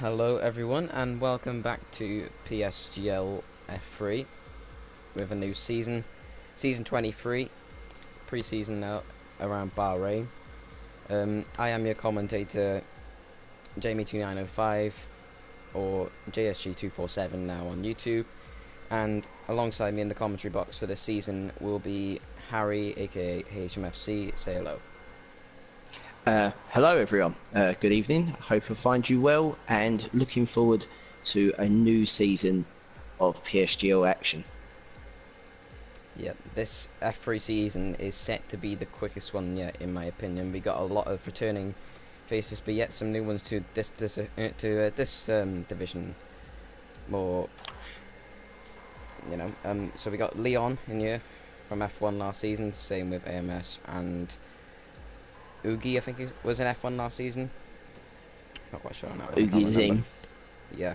Hello everyone and welcome back to PSGL F3 with a new season, Season 23, pre-season now around Bahrain. I am your commentator, Jamie2905 or JSG247 now on YouTube, and alongside me in the commentary box for this season will be Harry aka HMFC. Say hello. Hello everyone, good evening, hope I find you well and looking forward to a new season of PSGL action. Yep, this F3 season is set to be the quickest one yet, in my opinion. We got a lot of returning faces, but yet some new ones to this division. More, So we got Leon in here from F1 last season. Same with AMS and Oogie. I think he was in F1 last season. Not quite sure now. Oogie's in. Yeah.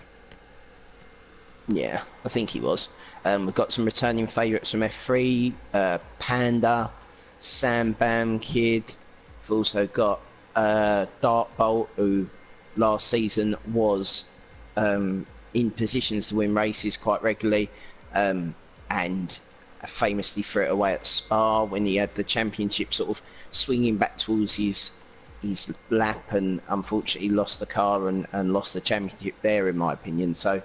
Yeah, I think he was. We've got some returning favourites from F3, Panda, Sam Bam Kid. We've also got Dartbolt, who last season was in positions to win races quite regularly, and famously threw it away at Spa when he had the championship sort of swinging back towards his lap, and unfortunately lost the car and lost the championship there, in my opinion. So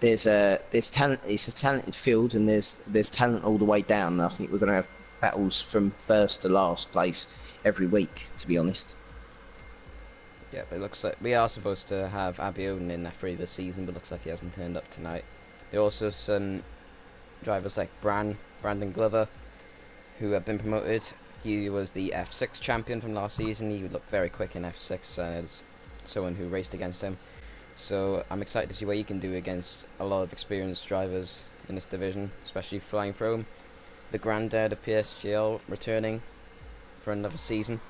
there's talent. It's a talented field, and there's talent all the way down. And I think we're going to have battles from first to last place every week, to be honest. Yeah, but it looks like we are supposed to have Abiodun in F3 this season, but looks like he hasn't turned up tonight. There are also some drivers like Brandon Glover, who have been promoted. He was the F6 champion from last season. He looked very quick in F6 as someone who raced against him. So I'm excited to see what he can do against a lot of experienced drivers in this division, especially Flying Chrome, the granddad of PSGL, returning for another season.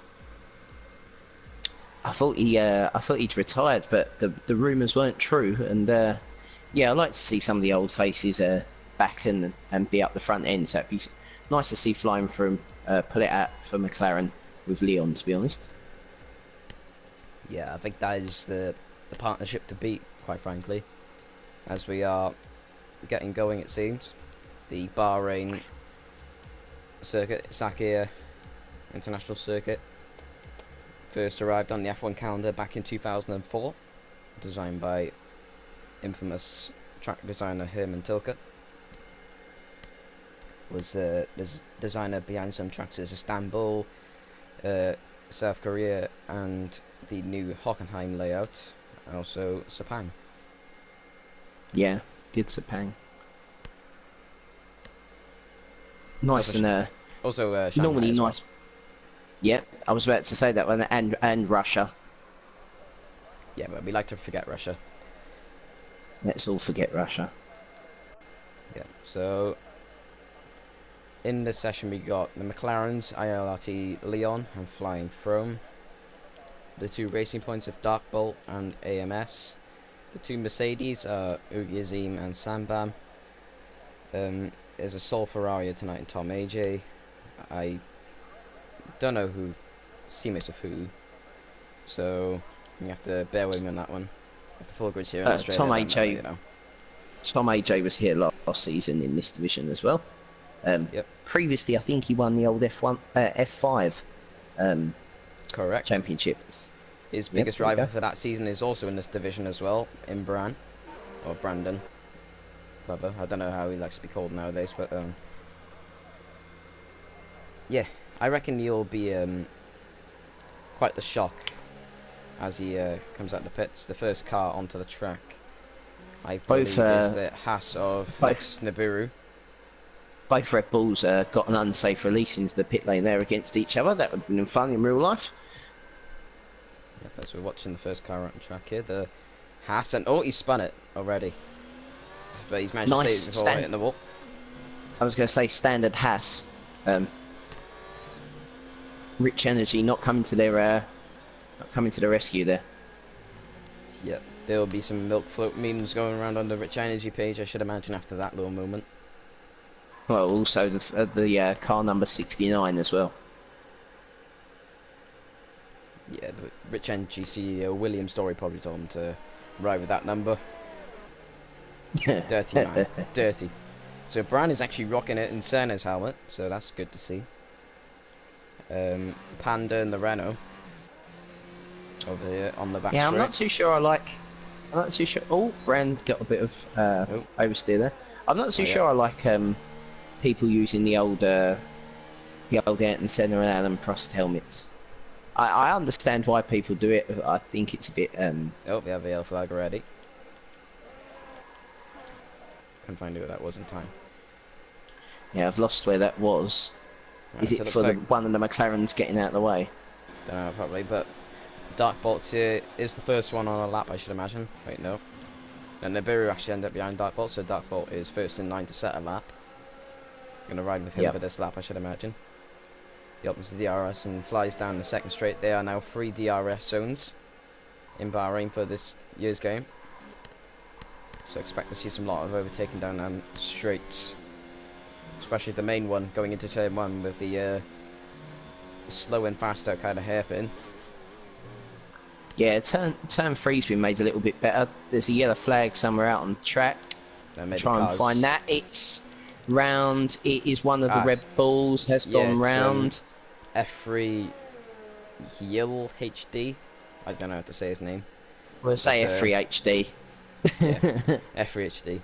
I thought he'd retired, but the rumours weren't true. And yeah, I like to see some of the old faces back and be up the front end. So it'd be nice to see Flying from pull it out for McLaren with Leon, to be honest. Yeah, I think that is the partnership to beat, quite frankly, as we are getting going. It seems the Bahrain Circuit, Sakhir International Circuit, first arrived on the F1 calendar back in 2004, designed by infamous track designer Herman Tilke. Was the designer behind some tracks as Istanbul, South Korea, and the new Hockenheim layout, and also Sepang. Yeah, did Sepang. Nice also Shanghai normally as well. nice. Yeah, I was about to say that one, and Russia. Yeah, but we like to forget Russia. Let's all forget Russia. Yeah, so in this session we got the McLarens, ILRT Leon and Flying Chrome, the two Racing Points of Darkbolt and AMS, the two Mercedes are Ugi Azim and Sambam. There's a Sol Ferrari tonight and Tom AJ. I don't know who teammates of who, so you have to bear with me on that one. If the full grid's here in Australia, Tom AJ, AJ, Tom AJ was here last season in this division as well. Yep. Previously, I think he won the old F5 Correct. championship. His biggest rival for that season is also in this division as well, in Brandon. Clever. I don't know how he likes to be called nowadays, but yeah, I reckon he'll be quite the shock as he comes out the pits. The first car onto the track, I believe, is the Haas of Lexus Nibiru. Both Red Bulls got an unsafe release into the pit lane there against each other. That would have been fun in real life. Yep, as we're watching the first car on the track here, the Haas, and oh, he spun it already. But he's managed to save it before hitting the wall. I was going to say standard Haas. Rich Energy not coming to their rescue there. Yep, there will be some milk float memes going around on the Rich Energy page, I should imagine, after that little moment. Well, also the car number 69 as well. Yeah, the Rich Energy CEO William Story probably told him to right with that number. Dirty man, dirty. So Bran is actually rocking it in Senna's helmet, so that's good to see. Panda and the Renault over here on the back Yeah, straight. I'm not too sure I like... I'm not too sure... Oh, Brand got a bit of oversteer there. I'm not too sure I like people using the old Ayrton Senna and Alan Prost helmets. I understand why people do it. I think it's a bit... Oh, we have the yellow flag already. Couldn't find out what that was in time. Yeah, I've lost where that was. Right, Is so it it for looks one of the McLarens getting out of the way? Don't know, probably, but Dark Bolts here is the first one on a lap, I should imagine. Wait, no. And Nibiru actually ended up behind Dark Bolt, so Dark Bolt is first in line to set a lap. Gonna ride with him for this lap, I should imagine. He opens the DRS and flies down the second straight. There are now 3 DRS zones in Bahrain for this year's game. So expect to see some lot of overtaking down straights. Especially the main one going into turn 1 with the slow and faster kind of hairpin. Yeah, turn 3's been made a little bit better. There's a yellow flag somewhere out on the track. Try and find that. It's round. It is one of the Red Bulls has gone round. F3 Yil HD. I don't know how to say his name. We'll say F3 HD. Yeah, F3 HD.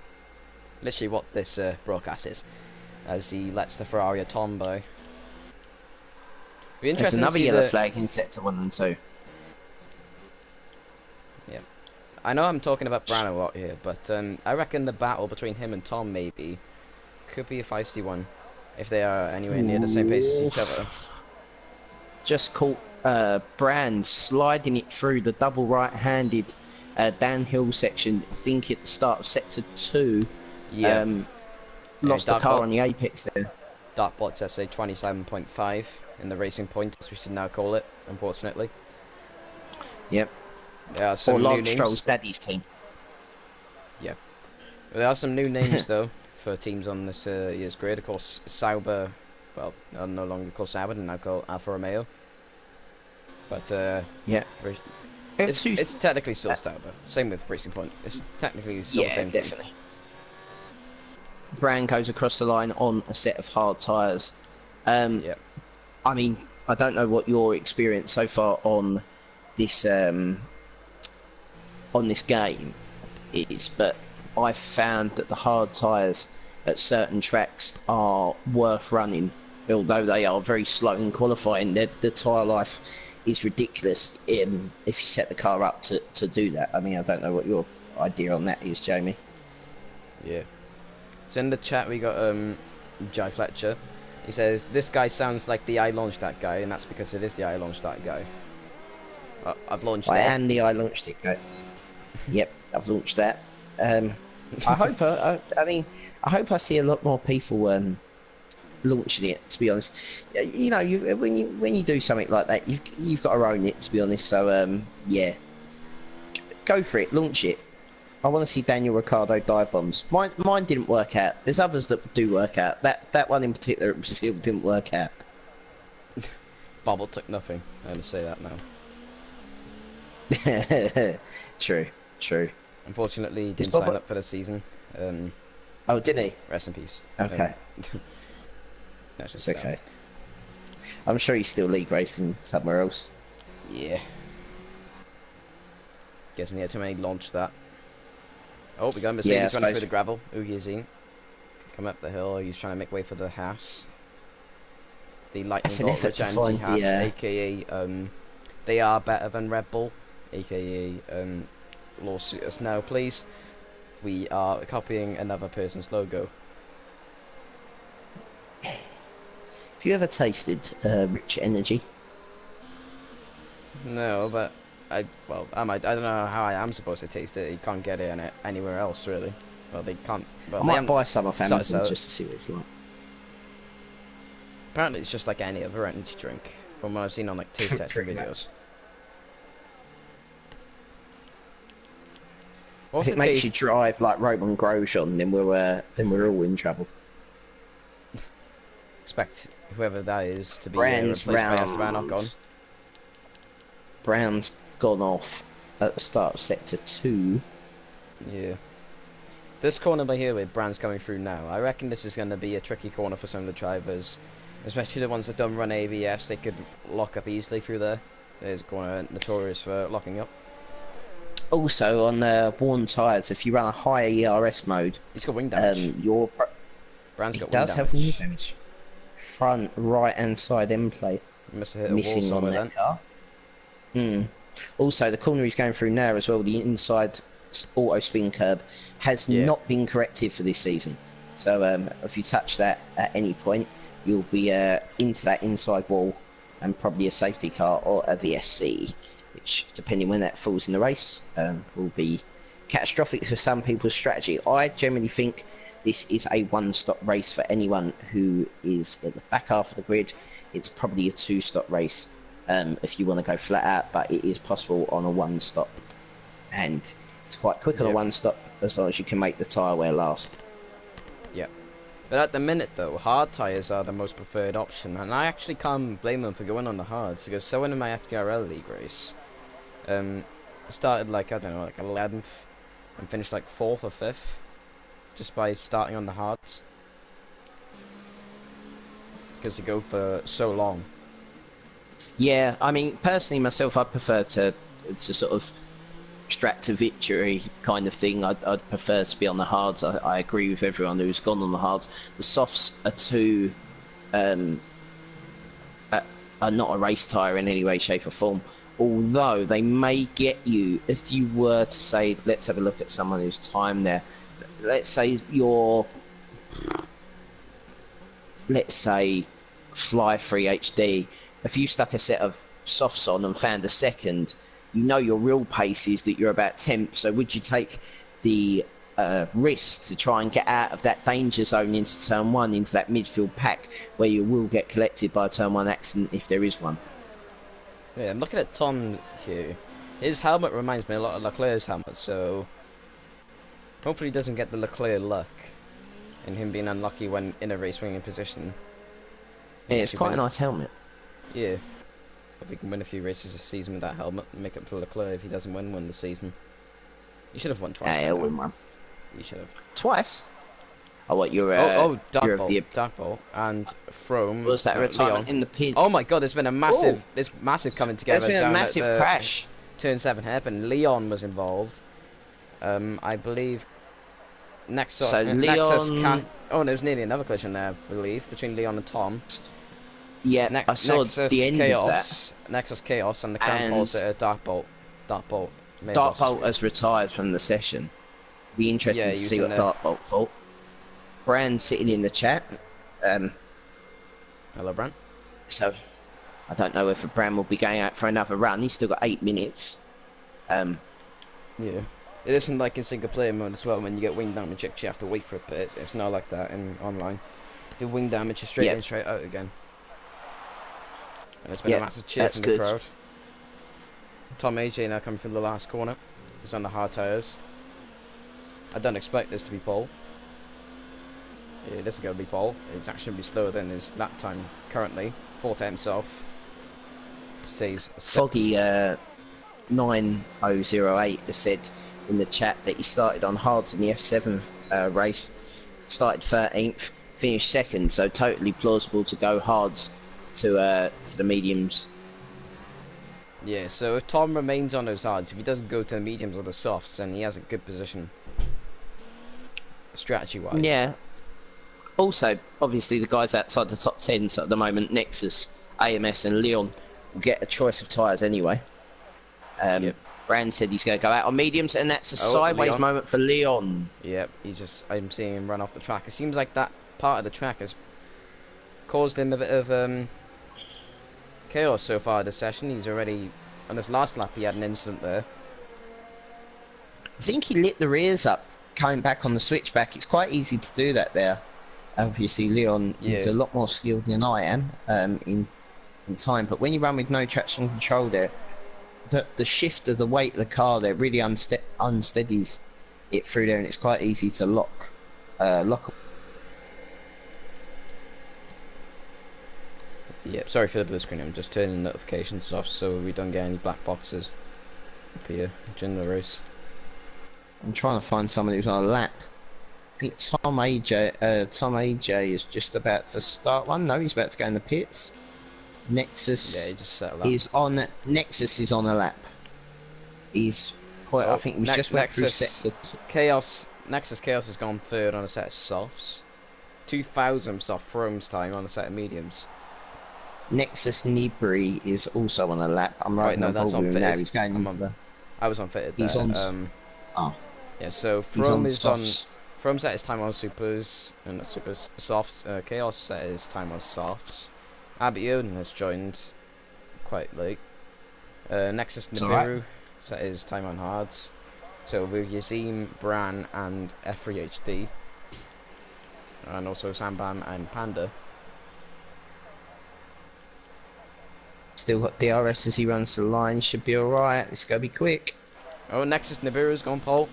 Literally what this broadcast is. As he lets the Ferrari a tomboy. There's another yellow flag in sector 1 and 2. Yeah. I know I'm talking about Bran a lot here, but I reckon the battle between him and Tom maybe could be a feisty one. If they are anywhere near the same pace as each other. Just caught Bran sliding it through the double right-handed downhill section, I think at the start of sector 2. Yeah. Lost the car on the apex there. Dark Bot says a 27.5 in the racing point, as we should now call it, unfortunately. Yep. There are some or new Lance names. Stroll's daddy's team. Yeah. There are some new names, though, for teams on this year's grid. Of course, Sauber, well, no longer called Sauber, and now called Alfa Romeo. But, yeah. It's technically still Sauber. Same with Racing Point. It's technically still the same definitely. team. Bran goes across the line on a set of hard tyres. Yeah. I mean, I don't know what your experience so far on this game is, but I've found that the hard tyres at certain tracks are worth running, although they are very slow in qualifying. The tyre life is ridiculous if you set the car up to do that. I mean, I don't know what your idea on that is, Jamie. Yeah. So in the chat we got Jai Fletcher. He says, this guy sounds like the I launched that guy, and that's because it is the I launched that guy. I've launched I that. am the I launched it guy. Yep, I've launched that. I hope I hope I see a lot more people launching it, to be honest. You know, when you do something like that, you've got to own it, to be honest. So yeah, go for it, launch it. I want to see Daniel Ricciardo dive bombs. Mine didn't work out. There's others that do work out. That one in particular at Brazil didn't work out. Bobble took nothing. I'm going to say that now. True. Unfortunately, he didn't sign up for the season. Oh, did he? Rest in peace. Okay. It's okay. I'm sure he's still league racing somewhere else. Yeah. Guessing he had too many launch that. Oh, we got a Mercedes running through the gravel. Ugizine. Come up the hill. He's trying to make way for the Haas. The Lightning Bolt Giganti Haas, aka they are better than Red Bull, aka lawsuit us now, please. We are copying another person's logo. Have you ever tasted Rich Energy? No, but I don't know how I am supposed to taste it. You can't get it anywhere else, really. Well, they can't. Well, I might buy some off Amazon just to see what it's like. Apparently, it's just like any other energy drink, from what I've seen on like taste testing videos. If it makes you drive like Roman Grosjean, then we're all in trouble. Expect whoever that is to be replaced by Esteban Ocon. Brown's gone off at the start of sector 2. Yeah. This corner by here where Brand's coming through now, I reckon this is going to be a tricky corner for some of the drivers, especially the ones that don't run ABS. They could lock up easily through there. There's a corner notorious for locking up. Also, on worn tyres, if you run a higher ERS mode, He's got wing damage. Brand's got wing does damage. have wing damage. Front, right, and side end plate He must have hit a wall missing on somewhere that then. car. Also, the corner he's going through now as well, the inside auto spin curb, has not been corrected for this season. So if you touch that at any point, you'll be into that inside wall and probably a safety car or a VSC, which, depending when that falls in the race, will be catastrophic for some people's strategy. I generally think this is a one-stop race for anyone who is at the back half of the grid. It's probably a two-stop race if you want to go flat out, but it is possible on a one-stop. And it's quite quick on a one-stop as long as you can make the tyre wear last. Yep. But at the minute, though, hard tyres are the most preferred option, and I actually can't blame them for going on the hards, because so in my FTRL League race, started like, I don't know, like 11th, and finished like 4th or 5th, just by starting on the hards. Because you go for so long. Yeah, I mean, personally myself, I prefer to sort of strat to victory kind of thing. I'd prefer to be on the hards. I agree with everyone who's gone on the hards. The softs are too are not a race tyre in any way, shape or form. Although they may get you, if you were to say, let's have a look at someone who's time there. Let's say Fly 3 HD. If you stuck a set of softs on and found a second, you know your real pace is that you're about 10th. So would you take the risk to try and get out of that danger zone into turn 1, into that midfield pack where you will get collected by a turn 1 accident if there is one? Yeah, I'm looking at Tom here. His helmet reminds me a lot of Leclerc's helmet, so hopefully he doesn't get the Leclerc luck in him being unlucky when in a race winning position. Yeah, it's quite a nice helmet. Yeah. Hope he can win a few races this season with that helmet and make up for Leclerc if he doesn't win one this season. He should have won twice. Yeah, he'll win one. He should have. Twice? Oh, what, you're Dark Bolt and Frome. Was that a retirement Leon. in the pit? Oh my god, there's been a massive coming together. There's been a massive crash. Turn 7 hairpin. Leon was involved. I believe Nexus can. Oh, there was nearly another collision there, I believe, between Leon and Tom. Yeah, I saw Nexus the end Chaos, of that. Nexus Chaos and the camp Dark Bolt. Dark Bolt has retired from the session. Be interesting to see what Dark Bolt thought. Brand sitting in the chat. Hello, Brand. So, I don't know if Brand will be going out for another run. He's still got 8 minutes. Yeah. It isn't like in single player mode as well. When you get wing damage, you actually have to wait for a bit. It's not like that in online. The wing damage is straight in, straight out again. And it's been a massive cheer from the crowd. Tom AJ now coming from the last corner. He's on the hard tyres. I don't expect this to be pole. Yeah, this is going to be pole. It's actually going to be slower than his lap time currently. 4 tenths off. Stays Foggy 9008 has said in the chat that he started on hards in the F7 race. Started 13th, finished 2nd, so totally plausible to go hards to the mediums. Yeah, so if Tom remains on those hards, if he doesn't go to the mediums or the softs, then he has a good position. Strategy-wise. Yeah. Also, obviously, the guys outside the top 10 at the moment, Nexus, AMS and Leon, will get a choice of tyres anyway. Brand said he's going to go out on mediums, and that's a sideways moment for Leon. Yep, I'm seeing him run off the track. It seems like that part of the track has caused him a bit of chaos so far this session. He's already, on his last lap, he had an incident there. I think he lit the rears up coming back on the switchback. It's quite easy to do that there. Obviously, Leon is a lot more skilled than I am in time, but when you run with no traction control there, the shift of the weight of the car there really unsteadies it through there, and it's quite easy to lock. Yep, sorry for the blue screen. I'm just turning notifications off so we don't get any black boxes up here during the race. I'm trying to find someone who's on a lap. I think Tom AJ is just about to start one. No, he's about to go in the pits. Yeah, he Nexus just settled up. is on. Nexus is on a lap. He's quite. I think we just went through sector 2. Nexus Chaos has gone third on a set of softs. 2,000 soft Thromes time on a set of mediums. Nexus Nibri is also on a lap. I'm right no, on that's board with him now. unfitted. He's going into the. I was unfitted there. He's on. Yeah, so He's From on is on. softs. From set his time on supers and not supers softs. Chaos set his time on softs. Abiodun has joined quite late. Nexus Nibiru set his time on hards. So with Yazim, Bran, and F3HD, and also Sambam and Panda. Still got DRS as he runs to the line. Should be alright. It's going to be quick. Oh, Nexus Nibiru's gone pole.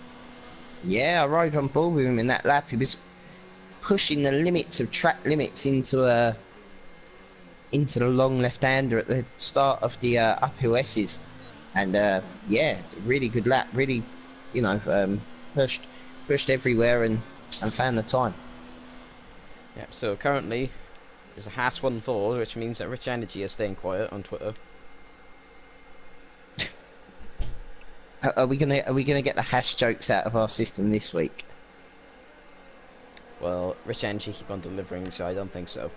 Yeah, I rode on board with him in that lap. He was pushing the limits of track limits into the long left-hander at the start of the uphill S's. And yeah, really good lap. Really, pushed everywhere and found the time. Yep, so currently there's a Haas 1-4, which means that Rich Energy is staying quiet on Twitter. Are we gonna get the hash jokes out of our system this week? Well, Rich Energy keep on delivering, so I don't think so.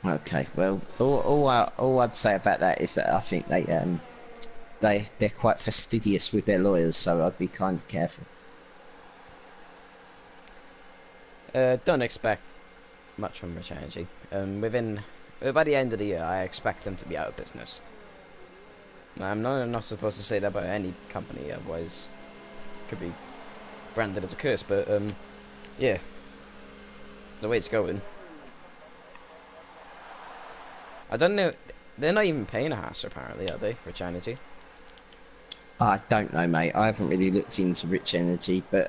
Okay, well, all I'd say about that is that I think they're quite fastidious with their lawyers, so I'd be kind of careful. Don't expect much from Rich Energy. By the end of the year, I expect them to be out of business. I'm not supposed to say that about any company, otherwise it could be branded as a curse, but yeah, the way it's going. I don't know, they're not even paying a Haas apparently, are they, Rich Energy? I don't know, mate. I haven't really looked into Rich Energy, but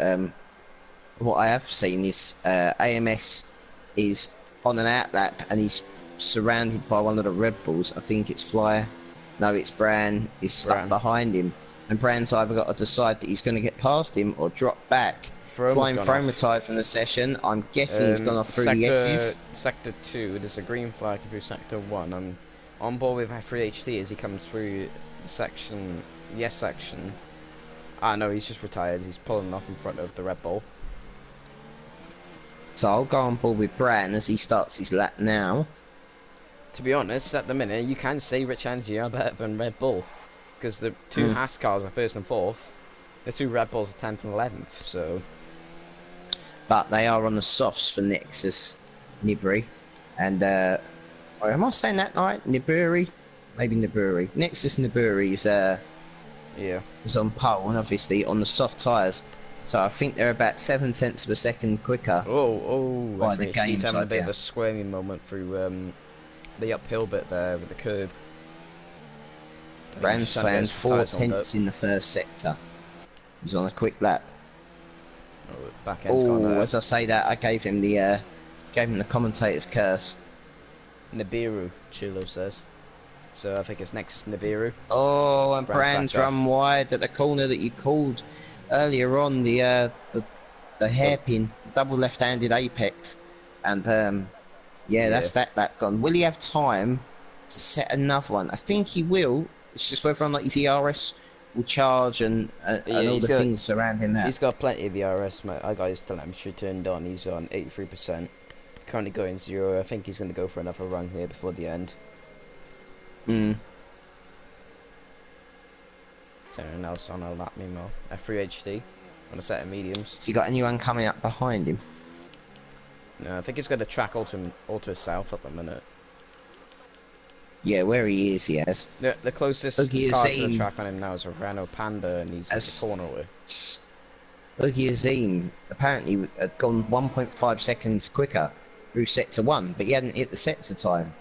what I have seen is AMS is on an outlap and he's surrounded by one of the Red Bulls. I think it's Flyer. No, it's Bran. He's stuck behind him. And Bran's either got to decide that he's going to get past him or drop back. Flying Frame retired from the session. I'm guessing he's gone off through the S's. Sector 2, there's a green flag through Sector 1. I'm on board with F3HD as he comes through the section, the S section. Ah, no, he's just retired. He's pulling off in front of the Red Bull. So I'll go on board with Bran as he starts his lap now. To be honest, at the minute, you can say Rich Energy are better than Red Bull. Because the two Haas cars are 1st and 4th. The two Red Bulls are 10th and 11th, so... But they are on the softs for Nexus Nibri. And, am I saying that right? Niburi? Maybe Niburi. Nexus Niburi is on pole, and obviously on the soft tyres. So I think they're about 7/10 of a second quicker. By the game. He's having a bit of a squirmy moment through the uphill bit there with the curb. Bran's found 4/10 in the first sector. He's on a quick lap. As I say that, I gave him the commentator's curse. Nibiru, Chulo says. So I think it's Nexus Nibiru. Oh, and Bran's run wide at the corner that you called earlier on, the hairpin, double left-handed apex, and that's that lap gone. Will he have time to set another one? I think he will. It's just whether or not his ERS will charge and all the things surrounding that. He's got plenty of ERS. I got his telemetry turned on. He's on 83%. Currently going 0. I think he's going to go for another run here before the end. Anyone else on a lap meanwhile? F3HD on a set of mediums. Has he got anyone coming up behind him? No, I think he's got a track alter south at the minute. Yeah, where he is, he has. The closest car to the track on him now is a Renault Panda, and he's at the corner away. Boogie Azim apparently had gone 1.5 seconds quicker through sector 1, but he hadn't hit the sector time.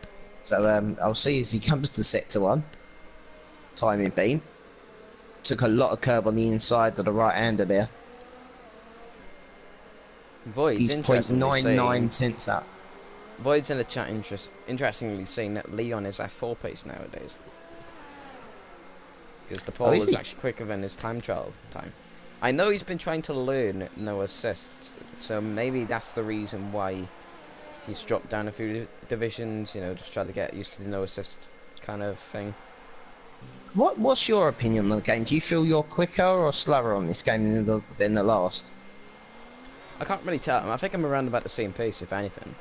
So I'll see as he comes to sector 1. Timing beam. Took a lot of curb on the inside of the right-hander there. Void's he's 0.99 tenths up. Void's in the chat interestingly saying that Leon is at 4 pace nowadays. Because the pole is actually quicker than his time trial time. I know he's been trying to learn no assists, so maybe that's the reason why he's dropped down a few divisions. You know, just try to get used to the no assists kind of thing. What's your opinion on the game? Do you feel you're quicker or slower on this game than the last? I can't really tell. I think I'm around about the same pace, if anything.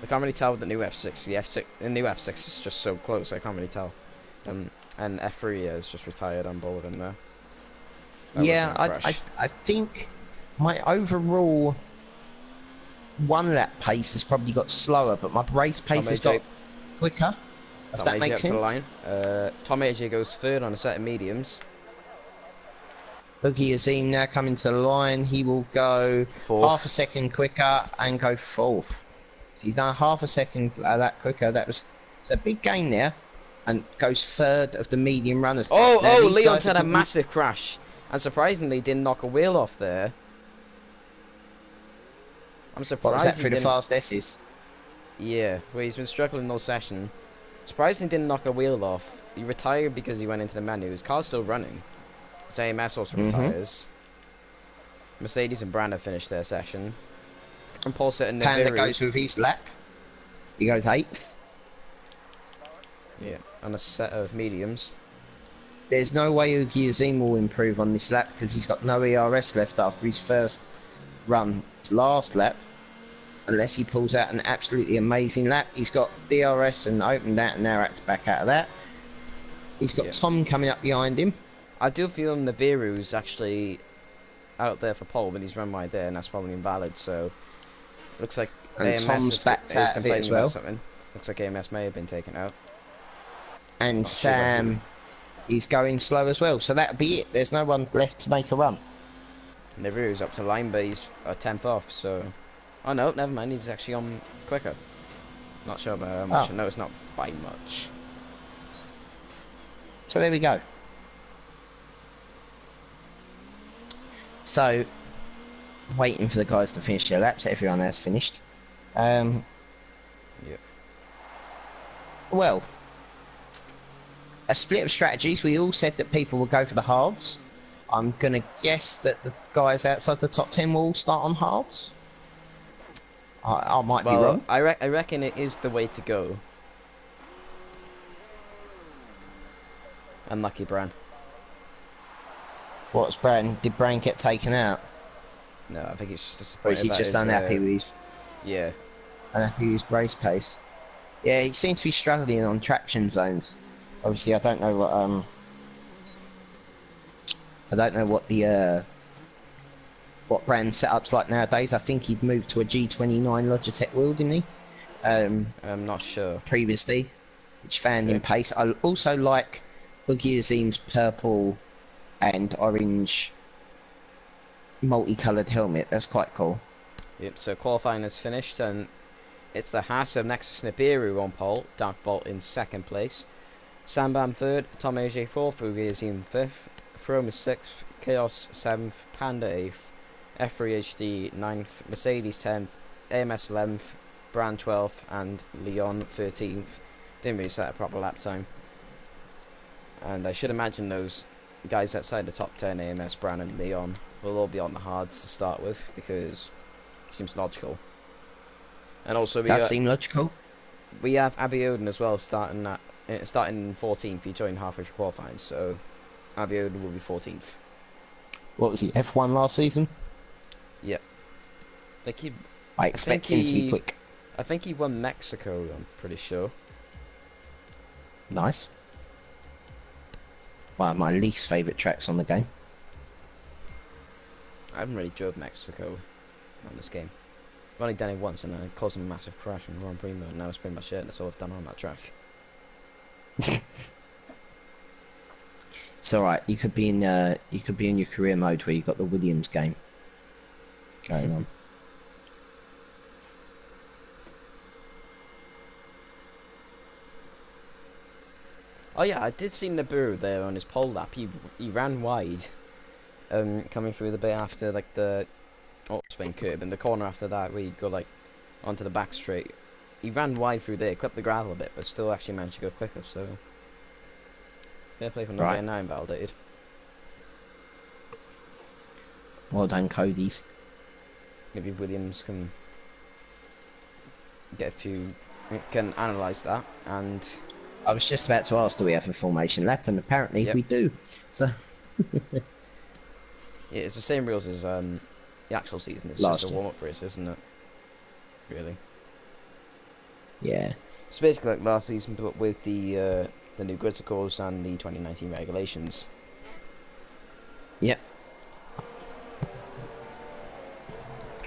I can't really tell with the new F6. The new F6 is just so close. I can't really tell. And F3 is just retired on board in there. Yeah, I think my overall one lap pace has probably got slower, but my race pace has got quicker. If that makes sense. Tom AJ goes third on a set of mediums. Boogie Azim now coming to the line. He will go Fourth. half a second quicker and go fourth. So he's done half a second that quicker. That was a big gain there, and goes third of the medium runners. Oh, Leon's had a massive crash, and surprisingly didn't knock a wheel off there. I'm surprised. What was that through the fast S's? Yeah, well, he's been struggling all session. Surprisingly didn't knock a wheel off. He retired because he went into the menu. His car's still running. His AMS also retires. Mercedes and Brand have finished their session. And Paul Sutton Panda goes with his lap. He goes 8th. Yeah, on a set of mediums. There's no way Ugi Azim will improve on this lap because he's got no ERS left after his first run to last lap. Unless he pulls out an absolutely amazing lap. He's got DRS and opened that and now acts back out of that. He's got Tom coming up behind him. I do feel Nibiru's actually out there for pole, but he's run wide there, and that's probably invalid. So looks like and AMS Tom's backed out of it as well. Looks like AMS may have been taken out. And Sam, he's going slow as well. So that'll be it. There's no one left to make a run. Nibiru's up to line, but he's a 10th off. So, oh no, never mind. He's actually on quicker. Not sure about how much. No, it's not by much. So there we go. So, waiting for the guys to finish their laps. Everyone has finished. Yeah. Well, a split of strategies. We all said that people will go for the hards. I'm going to guess that the guys outside the top 10 will all start on hards. I might be wrong. I reckon it is the way to go. Unlucky Bran. What's Bran? Did Bran get taken out? No, I think he's just disappointed. Or is he just unhappy with his... Yeah. Unhappy with his race pace? Yeah, he seems to be struggling on traction zones. Obviously, I don't know what the what brand setup's like nowadays. I think he'd moved to a G29 Logitech wheel, didn't he? I'm not sure. Previously, which found him pace. I also like Boogie Azim's purple and orange multicoloured helmet. That's quite cool. Yep. So qualifying is finished, and it's the Haas of Nexus Nibiru on pole. Dark Bolt in second place. Sambam third, Tom AJ fourth, Ugi Azim fifth, Throme is sixth, Chaos seventh, Panda eighth, F3 HD ninth, Mercedes 10th, AMS 11th, Brand 12th, and Leon 13th. Didn't really set a proper lap time. And I should imagine those guys outside the top 10, AMS, Brand, and Leon, will all be on the hards to start with because it seems logical. And also, does that seem logical? We have Abiodun as well starting 14th. He joined halfway through qualifying, so Abiodun will be 14th. What was he, F1 last season? Yep. I expect him to be quick. I think he won Mexico, I'm pretty sure. Nice. One of my least favourite tracks on the game. I haven't really drove Mexico on this game. I've only done it once and I caused a massive crash in Grand Prix mode, and that was pretty much it. That's all I've done on that track. It's alright, you could be in your career mode where you've got the Williams game going on. Oh yeah, I did see Nibiru there on his pole lap. He ran wide, coming through the bit after like the swing curb, and the corner after that where you go like onto the back straight. He ran wide through there, clipped the gravel a bit, but still actually managed to go quicker. So fair play for not getting now invalidated. Well done, Cody's. Maybe Williams can can analyse that. And I was just about to ask, do we have a formation lap? And apparently yep. we do. So yeah, it's the same rules as the actual season. It's Last just a year. warm-up race, isn't it? Really. Yeah. It's basically like last season, but with the new grid scores and the 2019 regulations. Yep.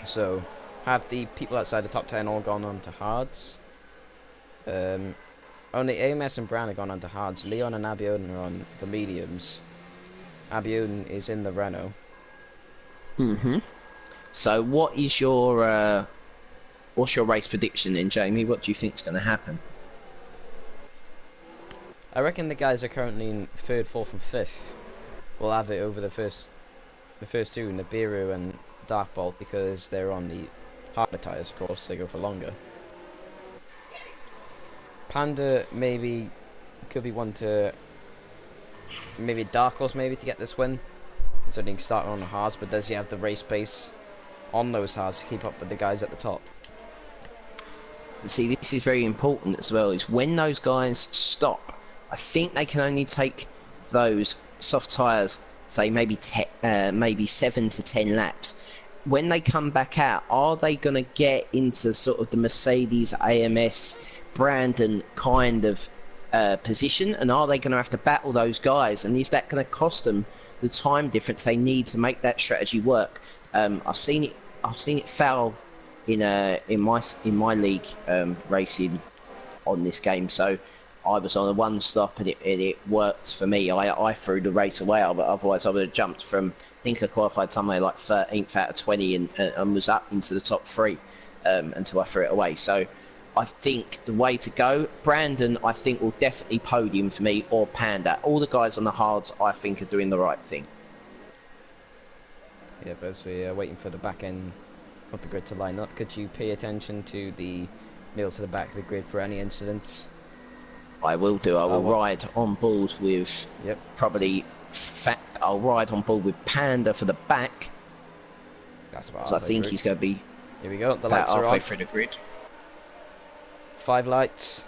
So, have the people outside the top 10 all gone on to hards? Only AMS and Bran have gone on to hards. Leon and Abiodun are on the mediums. Abiodun is in the Renault. So what is your what's your race prediction then, Jamie? What do you think's going to happen? I reckon the guys are currently in 3rd, 4th and 5th. We'll have it over the first two, Nibiru and Dark Bolt, because they're on the harder tyres, of course, they go for longer. Panda maybe could be one to maybe Dark Horse maybe to get this win, so he can start on the hards, but does he have the race pace on those hards to keep up with the guys at the top? See, this is very important as well, is when those guys stop, I think they can only take those soft tyres, say maybe 7 to 10 laps. When they come back out, are they going to get into sort of the Mercedes, AMS, Brandon kind of position, and are they going to have to battle those guys, and is that going to cost them the time difference they need to make that strategy work? I've seen it foul in my league racing on this game, so I was on a one stop and it worked for me. I threw the race away, but otherwise I would have jumped from, I think I qualified somewhere like 13th out of 20 and was up into the top 3 until I threw it away. So I think the way to go, Brandon, I think will definitely podium for me, or Panda. All the guys on the hards, I think, are doing the right thing. Yeah, but as we're waiting for the back end of the grid to line up, could you pay attention to the middle to the back of the grid for any incidents? I will do. I will ride on board with I'll ride on board with Panda for the back. That's about so I think he's going to be here we go, the about lights are halfway on. through the grid. 5 lights.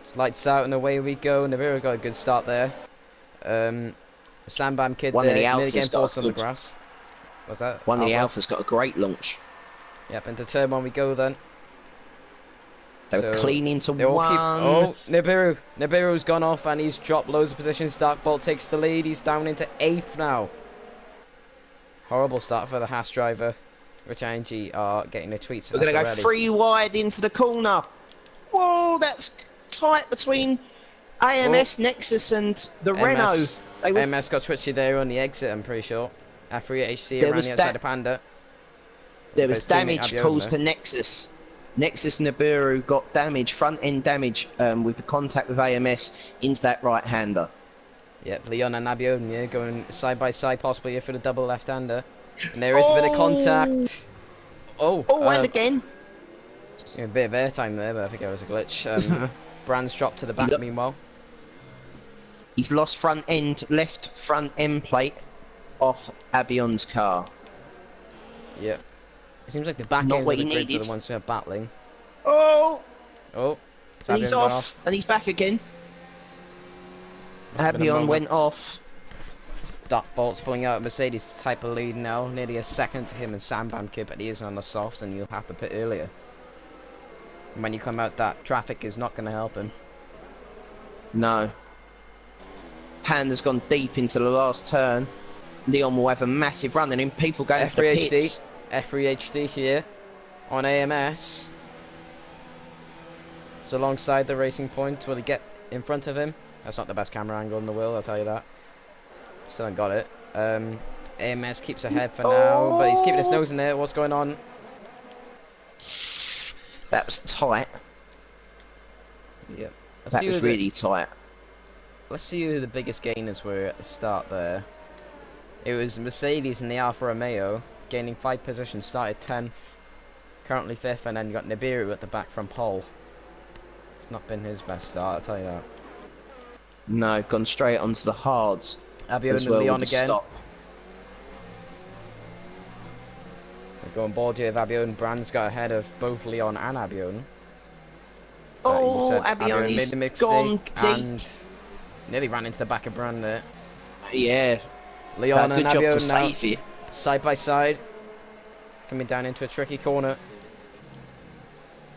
It's lights out and away we go. Naviru got a good start there. Sambam Kid One there, of the nearly getting Alphas got forced a on the good... grass. What's that? One of the Alphas got a great launch. Yep, into turn 1 we go then. They were clean into one. Oh, Nibiru's gone off and he's dropped loads of positions. Dark Bolt takes the lead. He's down into 8th now. Horrible start for the Haas driver. Rich ING are getting their tweets. We're going to go 3 wide into the corner. Whoa, that's tight between AMS, Nexus and the Renault. AMS got twitchy there on the exit, I'm pretty sure. F3 HC around the outside of Panda. There was damage caused to Nexus. Nexus Nibiru got damage, front end damage, with the contact with AMS into that right hander. Yep, Leon and Abiodun, yeah, going side by side, possibly here for the double left hander. And there is a bit of contact. And again. Yeah, a bit of airtime there, but I think it was a glitch. Brand's dropped to the back meanwhile. He's lost left front end plate off Abion's car. Yep. It seems like the back end of the grid are the ones who are battling. Oh! And he's off. And he's back again. Abion went off. Dark Bolt's pulling out a Mercedes type of lead now. Nearly a second to him and Sambam Kid, but he is on the softs and you'll have to pit earlier. And when you come out, that traffic is not going to help him. No. Panda's gone deep into the last turn. Leon will have a massive run and then people going to the pits. F3 HD here on AMS. So alongside the racing point, will he get in front of him? That's not the best camera angle in the world, I'll tell you that. Still haven't got it. AMS keeps ahead for now, but he's keeping his nose in there. What's going on? That was tight. Yep. That was really tight. Let's see who the biggest gainers were at the start there. It was Mercedes and the Alfa Romeo, gaining 5 positions, started 10th, currently 5th, and then you got Nibiru at the back from pole. It's not been his best start, I'll tell you that. No, gone straight onto the hards. Abiodun and Leon again. Stop. Going board here with Abion. Brand's got ahead of both Leon and Abion. Oh, Abion Abioni's made a gone mistake deep. and nearly ran into the back of Brand there. Yeah. Leon and Good job to Abion now save it. side by side, coming down into a tricky corner.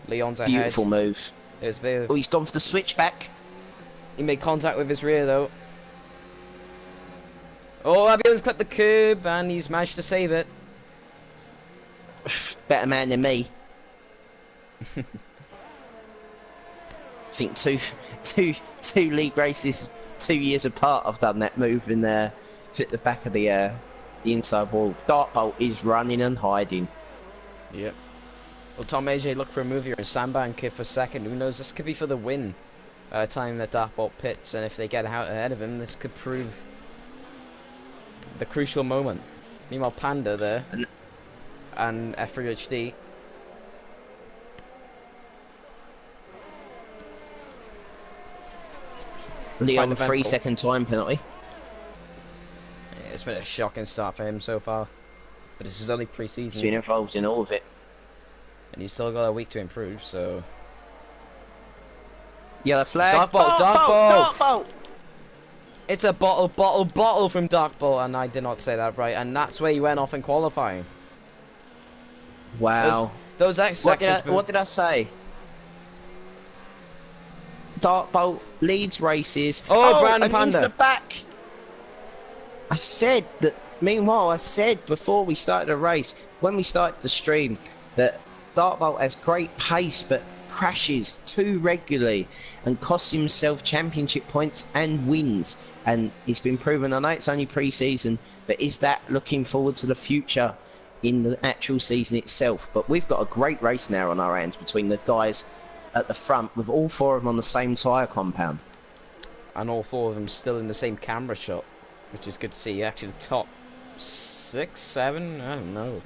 Leon's ahead. Beautiful move. There's a bit of... Oh, he's gone for the switchback. He made contact with his rear though. Oh, Abion's clipped the curb and he's managed to save it. Better man than me. I think two league races 2 years apart I've done that move and hit the back of the inside wall. Dartbolt is running and hiding. Yep. Well, Tom AJ look for a move here and Sandbang kid for second. Who knows, this could be for the win. Time that Dartbolt pits, and if they get out ahead of him, this could prove the crucial moment. Meanwhile, Panda there and F3HD. Leon 3-second time penalty. Yeah, it's been a shocking start for him so far, but this is only pre-season. He's been involved in all of it, and he's still got a week to improve. So. Yellow flag. Dartbolt. It's a bottle from Dartbolt, and I did not say that right, and that's where he went off in qualifying. Wow. Those X sections. What did I say? Dartbolt leads races. Oh, Brandon and Panda. into the back. I said that. Meanwhile, I said before we started the race, when we started the stream, that Dartbolt has great pace, but crashes too regularly and costs himself championship points and wins. And it's been proven. I know it's only pre-season, but is that looking forward to the future in the actual season itself? But we've got a great race now on our hands between the guys at the front, with all four of them on the same tyre compound. And all four of them still in the same camera shot, which is good to see. Actually, the top 6, 7, I don't know.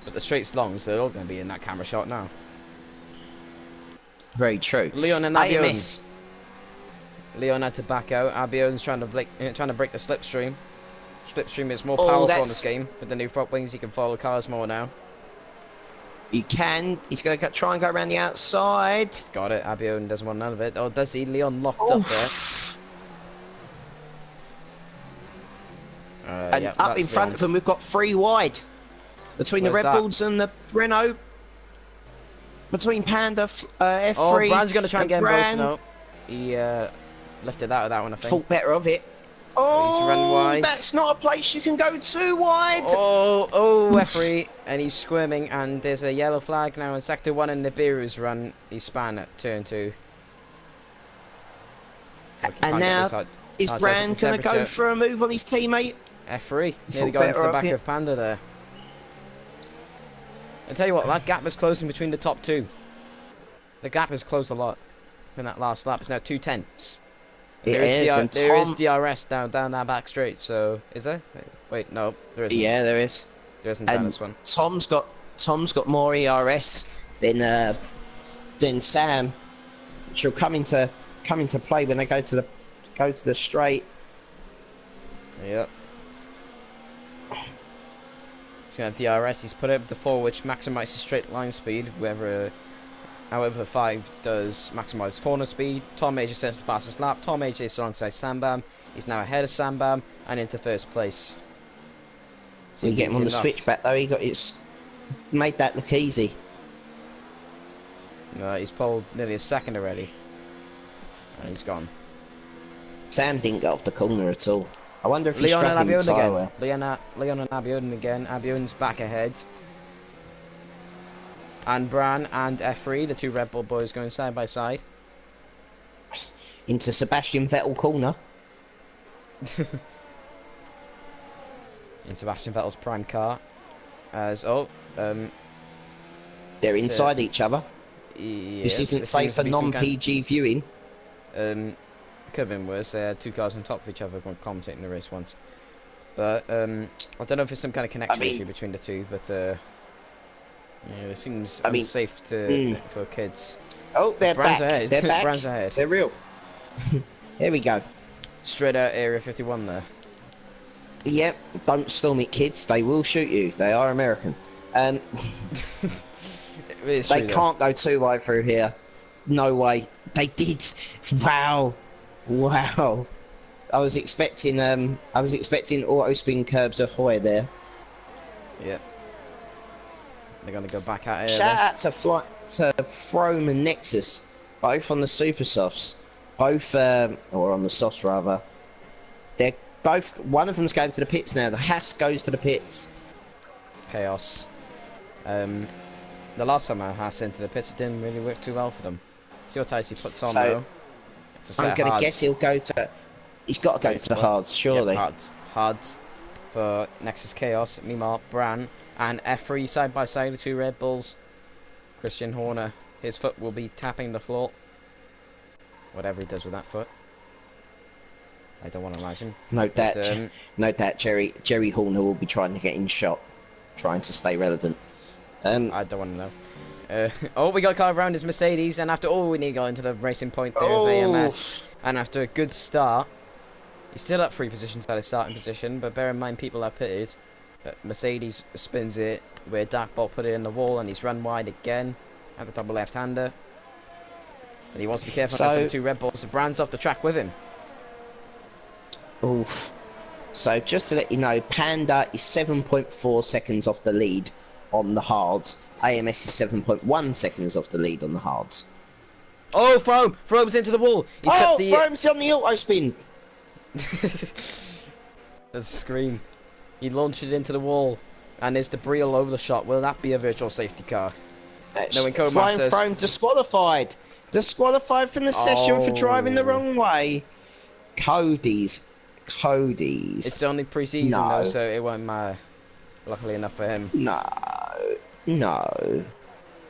But the straight's long, so they're all going to be in that camera shot now. Very true. Leon and Abion. AMS. Leon had to back out. Abion's trying to break the slipstream. Slipstream is more powerful on this game. With the new front wings, you can follow cars more now. He can. He's going to try and go around the outside. He's got it. Abion doesn't want none of it. Oh, does he? Leon locked up there. And yep, up in front of him, we've got 3 wide. Between the Red Bulls and the Renault. Between Panda, F3. Oh, Brand's going to try and get him both. No. He lifted out of that one, I think. Thought better of it. Oh, he's run wide. That's not a place you can go too wide. Oh, referee, and he's squirming, and there's a yellow flag now in Sector 1 in Nibiru's run. He span at turn 2. And now, is Brand going to go for a move on his teammate? F3, nearly got into the back of Panda there. I tell you what, that gap is closing between the top 2. The gap has closed a lot in that last lap. It's now 2 tenths. There is DRS down that back straight. So is there? Wait, no, there isn't. Yeah, there is. There isn't down this one. Tom's got more ERS than Sam, which will come into play when they go to the straight. Yep. He's gonna have DRS. He's put it up to 4, which maximises straight line speed. However, 5 does maximise corner speed. Tom Major sets the fastest lap. Tom Major is alongside Sambam. He's now ahead of Sambam and into first place. We get him on the switchback though. It's made that look easy. No, he's pulled nearly a second already. And he's gone. Sam didn't get off the corner at all. I wonder if he's Leon struck and in the tyre Abion again. Leon and Abion again. Abion's back ahead. And Bran and F3, the 2 Red Bull boys, going side by side. Into Sebastian Vettel corner. In Sebastian Vettel's prime car. They're inside each other. Yeah, this isn't safe for non-PG viewing. Could have been worse. They had 2 cars on top of each other when commentating the race once. But I don't know if it's some kind of connection issue between the 2, but yeah, it seems unsafe for kids. Oh, they're back. Ahead. They're back. Brand's ahead. They're real. Here we go. Straight out Area 51 there. Yep. Don't storm it, kids. They will shoot you. They are American. Um, It's they true, though. can't go too wide through here. No way. They did. Wow. Wow. I was expecting auto spin curbs ahoy there. Yep. They're gonna go back at it. Shout out to Frome and Nexus, both on the super softs, both or on the softs rather. They're both. One of them's going to the pits now. The Haas goes to the pits. Chaos. The last time I Haas into the pits, it didn't really work too well for them. See what tyres he puts on So, though. It's a set I'm of gonna hards. guess he'll go to. He's got to go to the hards, surely. Yep, hards for Nexus Chaos. Meanwhile, Bran and F3 side by side, the two Red Bulls. Christian Horner, his foot will be tapping the floor. Whatever he does with that foot, I don't want to imagine. Note that, But, note that Jerry Horner will be trying to get in shot, trying to stay relevant. I don't want to know. Oh, we got a car around his Mercedes, and after all, we need to go into the racing point there of AMS. And after a good start, he's still up 3 positions at his starting position, but bear in mind people are pitted. But Mercedes spins it where Darkbolt put it in the wall, and he's run wide again at the double left-hander. And he wants to be careful of the 2 Red Bulls. The Brand's off the track with him. Oof. So just to let you know, Panda is 7.4 seconds off the lead on the hards. AMS is 7.1 seconds off the lead on the hards. Oh, Frome's into the wall. Frome's on the auto spin. There's a scream. He launched it into the wall, and there's debris all over the shot. Will that be a virtual safety car? Frome disqualified. Disqualified from the session for driving the wrong way. Cody's. It's only pre-season though, so it won't matter. Luckily enough for him. No,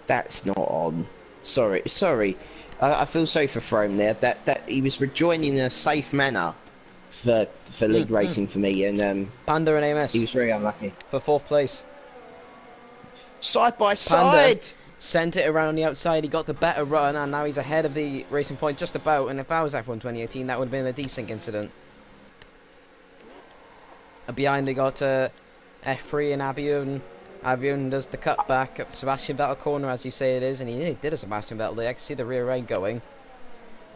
that's not on. Sorry. I feel sorry for Frome there. That he was rejoining in a safe manner for league racing for me, and Panda and AMS. He was very unlucky For 4th place. Side by side. Sent it around on the outside. He got the better run, and now he's ahead of the racing point just about. And if I was F1 2018, that would have been a desync incident. Behind, they got F3 and Abion. Abion does the cutback at Sebastian Vettel corner, as you say it is, and he did a Sebastian Vettel there. I can see the rear end going.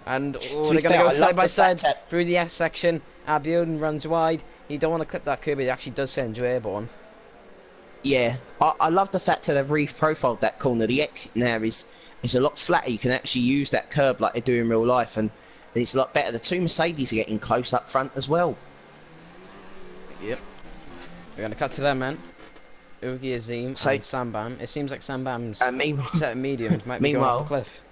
And they're going to go side by side through the F section. Abion runs wide. You don't want to clip that curb, it actually does send you airborne. Yeah, I love the fact that they've re-profiled that corner. The exit now is a lot flatter. You can actually use that curb like they do in real life, and it's a lot better. The 2 Mercedes are getting close up front as well. Yep. We're going to cut to them, man. Ugi Azim and Sambam. It seems like Sambam's set of mediums might be going off the cliff.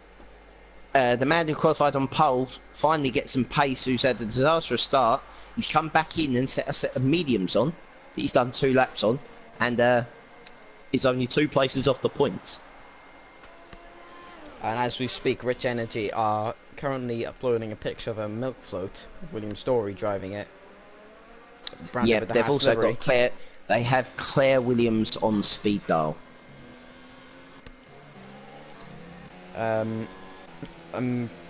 The man who qualified on pole finally gets some pace, who's had a disastrous start. He's come back in and set a set of mediums on that he's done 2 laps on, and is only 2 places off the points. And as we speak, Rich Energy are currently uploading a picture of a milk float, William Story driving it. Yeah, they've also got Claire. They have Claire Williams on speed dial. I'm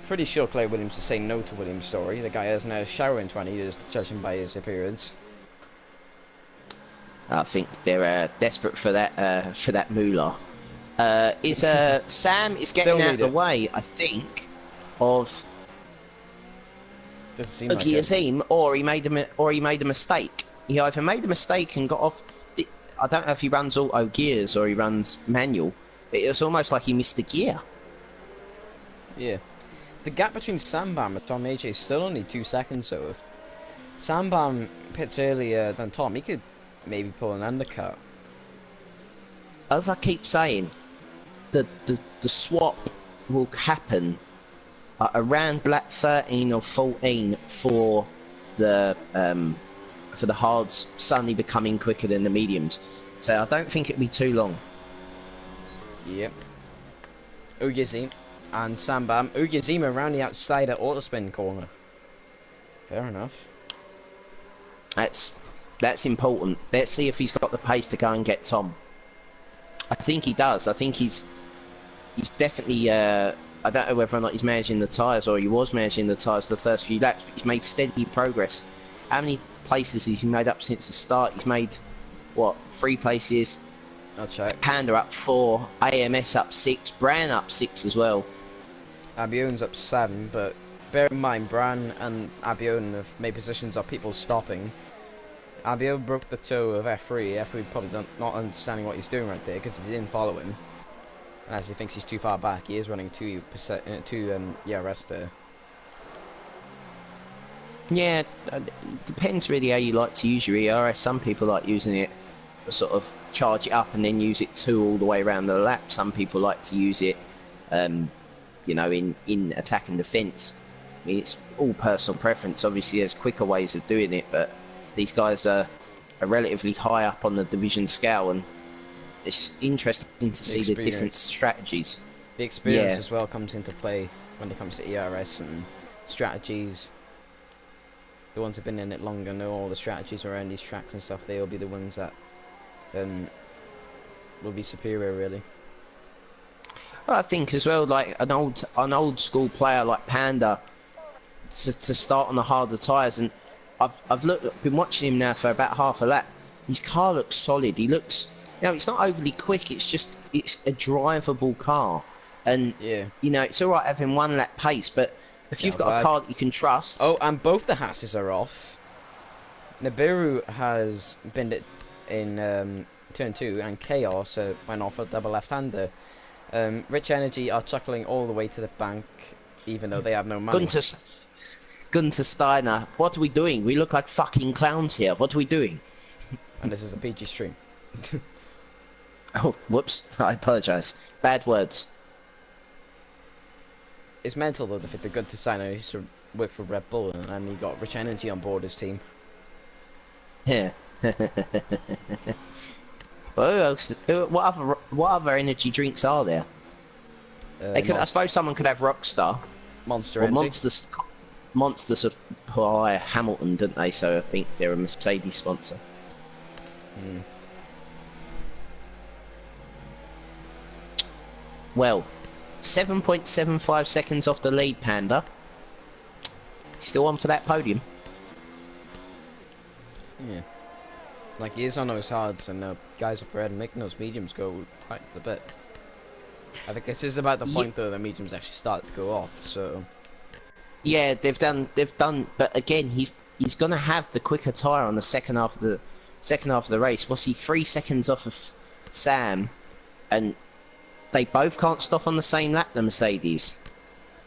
pretty sure Claire Williams will say no to William Story. The guy hasn't had a shower in 20 years, judging by his appearance. I think they're desperate for that moolah. Sam is getting out of the way, I think, of Ugi Azim, or he made a mistake. He either made a mistake and got off. I don't know if he runs auto gears or he runs manual, but it was almost like he missed the gear. Yeah. The gap between Sambam and Tom AJ is still only 2 seconds, so if Sambam pits earlier than Tom, he could maybe pull an undercut. As I keep saying, the swap will happen around lap 13 or 14 for the hards suddenly becoming quicker than the mediums. So I don't think it'll be too long. Yep. Ugizim and Sambam. Ugizim around the outside at autospin corner. Fair enough. That's important. Let's see if he's got the pace to go and get Tom. I think he does. I think he's definitely. I don't know whether or not he's managing the tyres or he was managing the tyres for the first few laps, but he's made steady progress. How many places has he made up since the start? He's made, what, 3 places? I'll check. Panda up 4, AMS up 6, Bran up 6 as well. Abion's up 7, but bear in mind, Bran and Abion have made positions of people stopping. Abion broke the toe of F3. F3 probably not understanding what he's doing right there because he didn't follow him. And as he thinks he's too far back, he is running two ERS there. Yeah, it depends really how you like to use your ERS. Some people like using it to sort of charge it up and then use it 2 all the way around the lap. Some people like to use it, you know, in attack and defence. I mean, it's all personal preference. Obviously, there's quicker ways of doing it, but these guys are relatively high up on the division scale, and it's interesting to see the different strategies. The experience as well comes into play when it comes to ERS and strategies. The ones who've been in it longer know all the strategies around these tracks and stuff. They'll be the ones that will be superior, really. I think as well, like an old school player like Panda, to start on the harder tyres, and I've been watching him now for about half a lap. His car looks solid. He looks, you know, it's not overly quick. It's a drivable car, and yeah, you know, it's all right having 1 lap pace, but if you've got a car that you can trust. Oh, and both the Hasses are off. Nibiru has been in turn 2, and Chaos went off a double left-hander. Rich Energy are chuckling all the way to the bank, even though they have no money. Gunter Steiner, what are we doing? We look like fucking clowns here. What are we doing? And this is a PG stream. Oh, whoops. I apologise. Bad words. It's mental though, the Gunter Steiner used to work for Red Bull, and he got Rich Energy on board his team. Yeah. What other energy drinks are there? I suppose someone could have Rockstar. Monster Energy. Monster supply Hamilton, didn't they? So I think they're a Mercedes sponsor. Well, 7.75 seconds off the lead, Panda. Still on for that podium. Yeah. Like, he is on those hards, and guys up ahead making those mediums go quite a bit. I think this is about the point though the mediums actually start to go off, so... Yeah, they've done, but again, he's gonna have the quicker tyre on the second half of the race. What's he, 3 seconds off of Sam, and they both can't stop on the same lap, the Mercedes.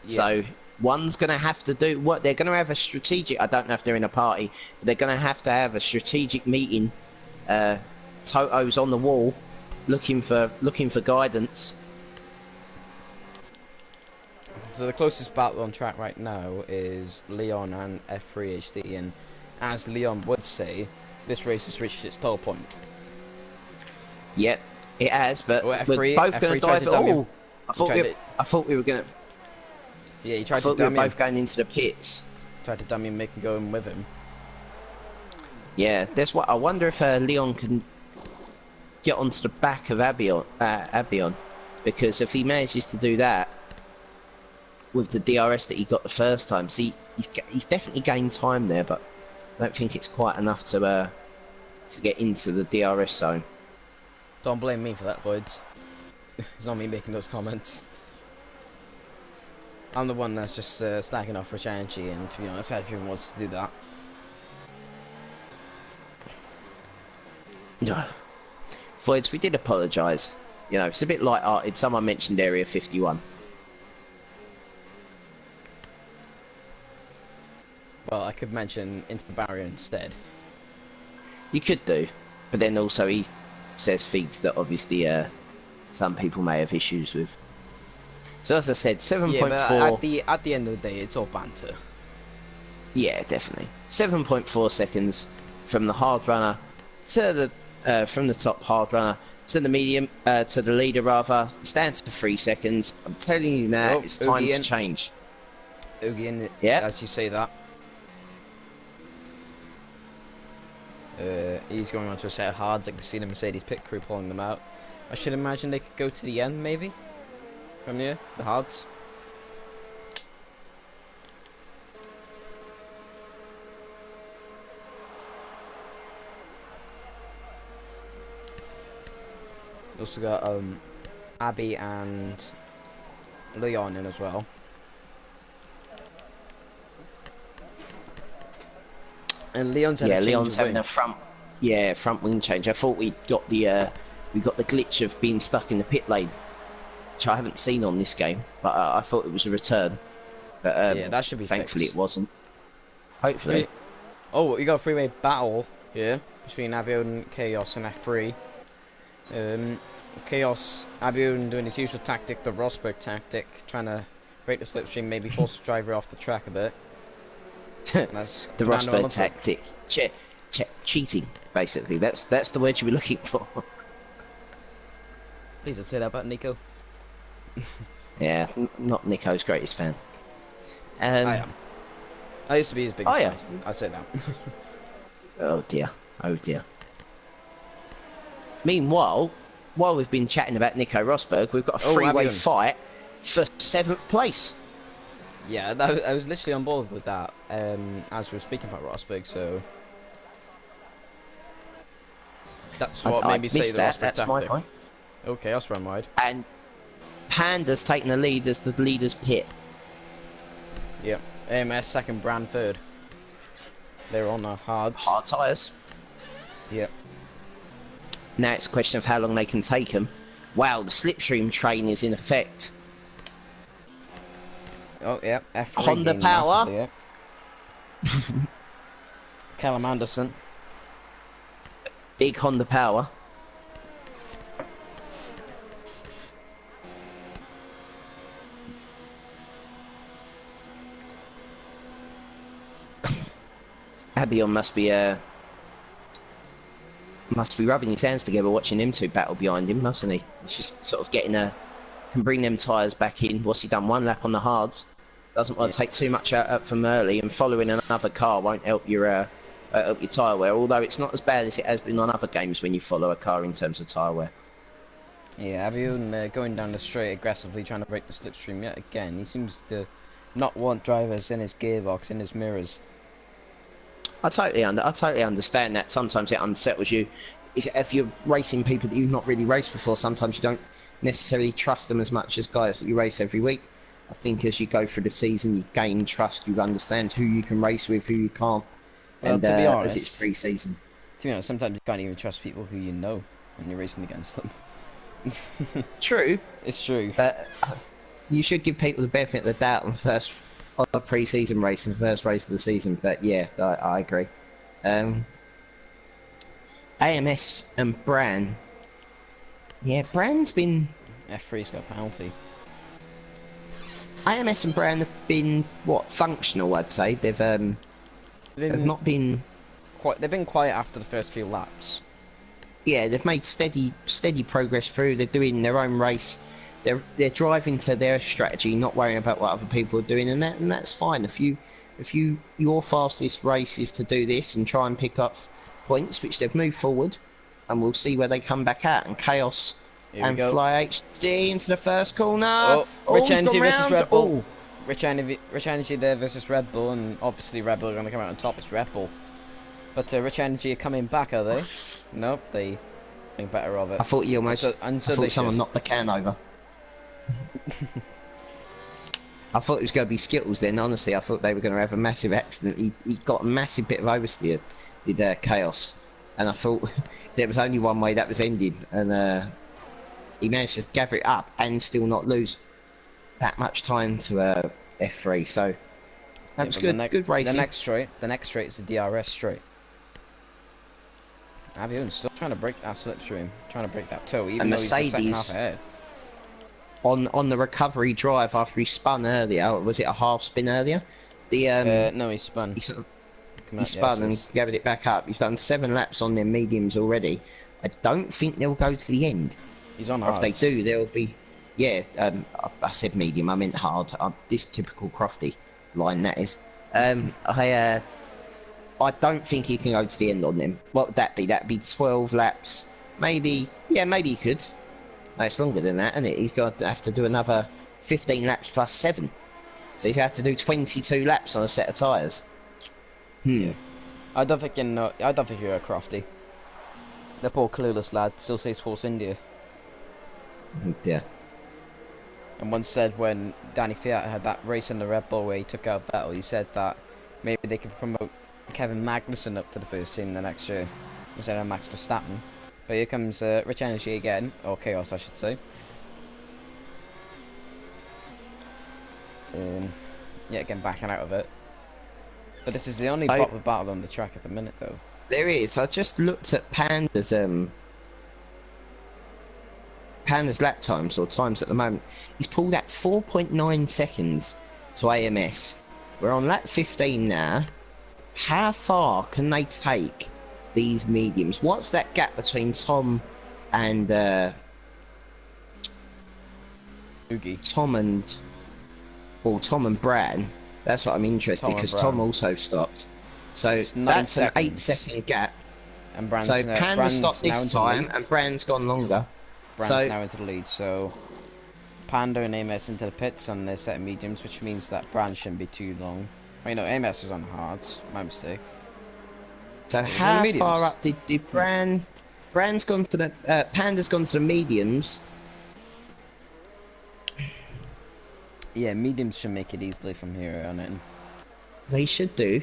Yeah. So one's gonna have to do what they're gonna have a strategic. I don't know if they're in a party, but they're gonna have to have a strategic meeting. Toto's on the wall, looking for guidance. So the closest battle on track right now is Leon and F3 HD, and as Leon would say, this race has reached its toll point. Yep, it has, but F3, we're both going to dive it all. I thought we were going to... Yeah, he tried to dummy him. We were both going into the pits. Tried to dummy him, make him go in with him. Yeah, that's what I wonder if Leon can get onto the back of Abion, because if he manages to do that with the DRS that he got the first time, see, he's definitely gained time there, but I don't think it's quite enough to get into the DRS zone. Don't blame me for that, Voids. It's not me making those comments. I'm the one that's just slacking off Rich Energy, and to be honest, everyone wants to do that. Voids, we did apologise. You know, it's a bit light-hearted. Someone mentioned Area 51. Well, I could mention Into the Barrier instead. You could do, but then also he says things that obviously some people may have issues with. So as I said, 7.4... Yeah, but at the end of the day, it's all banter. Yeah, definitely. 7.4 seconds from the hard runner to the from the top hard runner to the medium to the leader rather. Stands for 3 seconds. I'm telling you now, it's time to change. Oogie, yeah. As you say that. He's going on to a set of hards. I can see the Mercedes pit crew pulling them out. I should imagine they could go to the end, maybe? From here, the hards. We also got Abby and Leon in as well. And Leon's had a change Leon's of having wing. front wing change. I thought we got the glitch of being stuck in the pit lane, which I haven't seen on this game, but I thought it was a return. But Yeah, that should be thankfully fixed. it wasn't. Hopefully. Oh, you got a three-way battle here between Abiod and Chaos and F3. Chaos, Abiod doing his usual tactic, the Rosberg tactic, trying to break the slipstream, maybe force the driver off the track a bit. That's The Rosberg tactic. Cheating, basically. That's the word you were looking for. Please don't say that about Nico. Yeah, not Nico's greatest fan. I am. I used to be his biggest fan. I say that. Oh dear. Oh dear. Meanwhile, while we've been chatting about Nico Rosberg, we've got a three-way fight for 7th place. Yeah, I was literally on board with that as we were speaking about Rosberg, so that's what made me say the Rosberg That's tactic. my point. Okay, I'll run wide. And Panda's taking the lead as the leader's pit. Yep. AMS second, Brand third. They're on the hard tyres. Yep. Now it's a question of how long they can take them. Wow, the slipstream train is in effect. Oh, yeah. F3 Honda power. Massively, yeah. Callum Anderson. Big Honda power. Abion must be rubbing his hands together watching them two battle behind him, mustn't he? He's just sort of can bring them tyres back in. What's he done? 1 lap on the hards. Doesn't want to take too much out from early, and following another car won't help your tyre wear. Although it's not as bad as it has been on other games when you follow a car in terms of tyre wear. Yeah, Abion going down the straight aggressively, trying to break the slipstream yet again. He seems to not want drivers in his gearbox, in his mirrors. I totally understand that. Sometimes it unsettles you. If you're racing people that you've not really raced before, sometimes you don't necessarily trust them as much as guys that you race every week. I think as you go through the season, you gain trust. You understand who you can race with, who you can't. Well, and to be honest, as it's pre-season. To be honest, sometimes you can't even trust people who you know when you're racing against them. True. It's true. But you should give people the benefit of the doubt on the pre-season race, the first race of the season. But yeah, I agree. AMS and Bran. Yeah, Bran's been... F3's got a penalty. AMS and Bran have been, functional, I'd say. They've not been... They've been quiet after the first few laps. Yeah, they've made steady progress through. They're doing their own race. They're driving to their strategy, not worrying about what other people are doing, and that's fine. If your fastest race is to do this and try and pick up points, which they've moved forward, and we'll see where they come back at. And Chaos and Fly HD into the first corner. Rich Energy versus Red Bull. Rich Energy there versus Red Bull, and obviously Red Bull are going to come out on top. It's Red Bull. But Rich Energy are coming back, are they? Nope, they think better of it. I thought someone knocked the can over. I thought it was going to be Skittles then, honestly. I thought they were going to have a massive accident. He got a massive bit of oversteer, did Chaos. And I thought there was only one way that was ending. And he managed to gather it up and still not lose that much time to F3. So that was good. Good racing. The next straight is the DRS straight. Avion's still trying to break that slipstream, trying to break that toe, even though he's the second half ahead. On the recovery drive after he spun earlier, was it a half spin earlier? No, he spun. He spun and gathered it back up. He's done 7 laps on their mediums already. I don't think they'll go to the end. He's on hard. If they do, there'll be... Yeah, I said medium, I meant hard. This typical Crofty line, that is. I don't think he can go to the end on them. What would that be? That'd be 12 laps. Maybe... Yeah, maybe he could. No, it's longer than that, isn't it? He's going to have to do another 15 laps plus 7. So he's going to have to do 22 laps on a set of tyres. Yeah. I don't think you're a Crofty. The poor clueless lad still says Force India. Oh dear. And once said when Danny Fiat had that race in the Red Bull where he took out Vettel, he said that maybe they could promote Kevin Magnussen up to the first team the next year instead of Max Verstappen. But here comes Rich Energy again, or Chaos I should say. Yeah, again backing out of it. But this is the only proper battle on the track at the minute though. There is. I just looked at Panda's lap times or times at the moment. He's pulled out 4.9 seconds to AMS. We're on lap 15 now. How far can they take these mediums? What's that gap between Tom and Oogie. Tom and Bran? That's what I'm interested because Tom also stopped. So that's an 8-second gap. And Bran's so Panda stopped this time and Bran's gone longer. Bran's now into the lead, so Panda and AMS into the pits on their set of mediums, which means that Bran shouldn't be too long. Wait, no, AMS is on hards. My mistake. So how far up did Bran's gone to the Panda's gone to the mediums? Yeah, mediums should make it easily from here on in. They should do.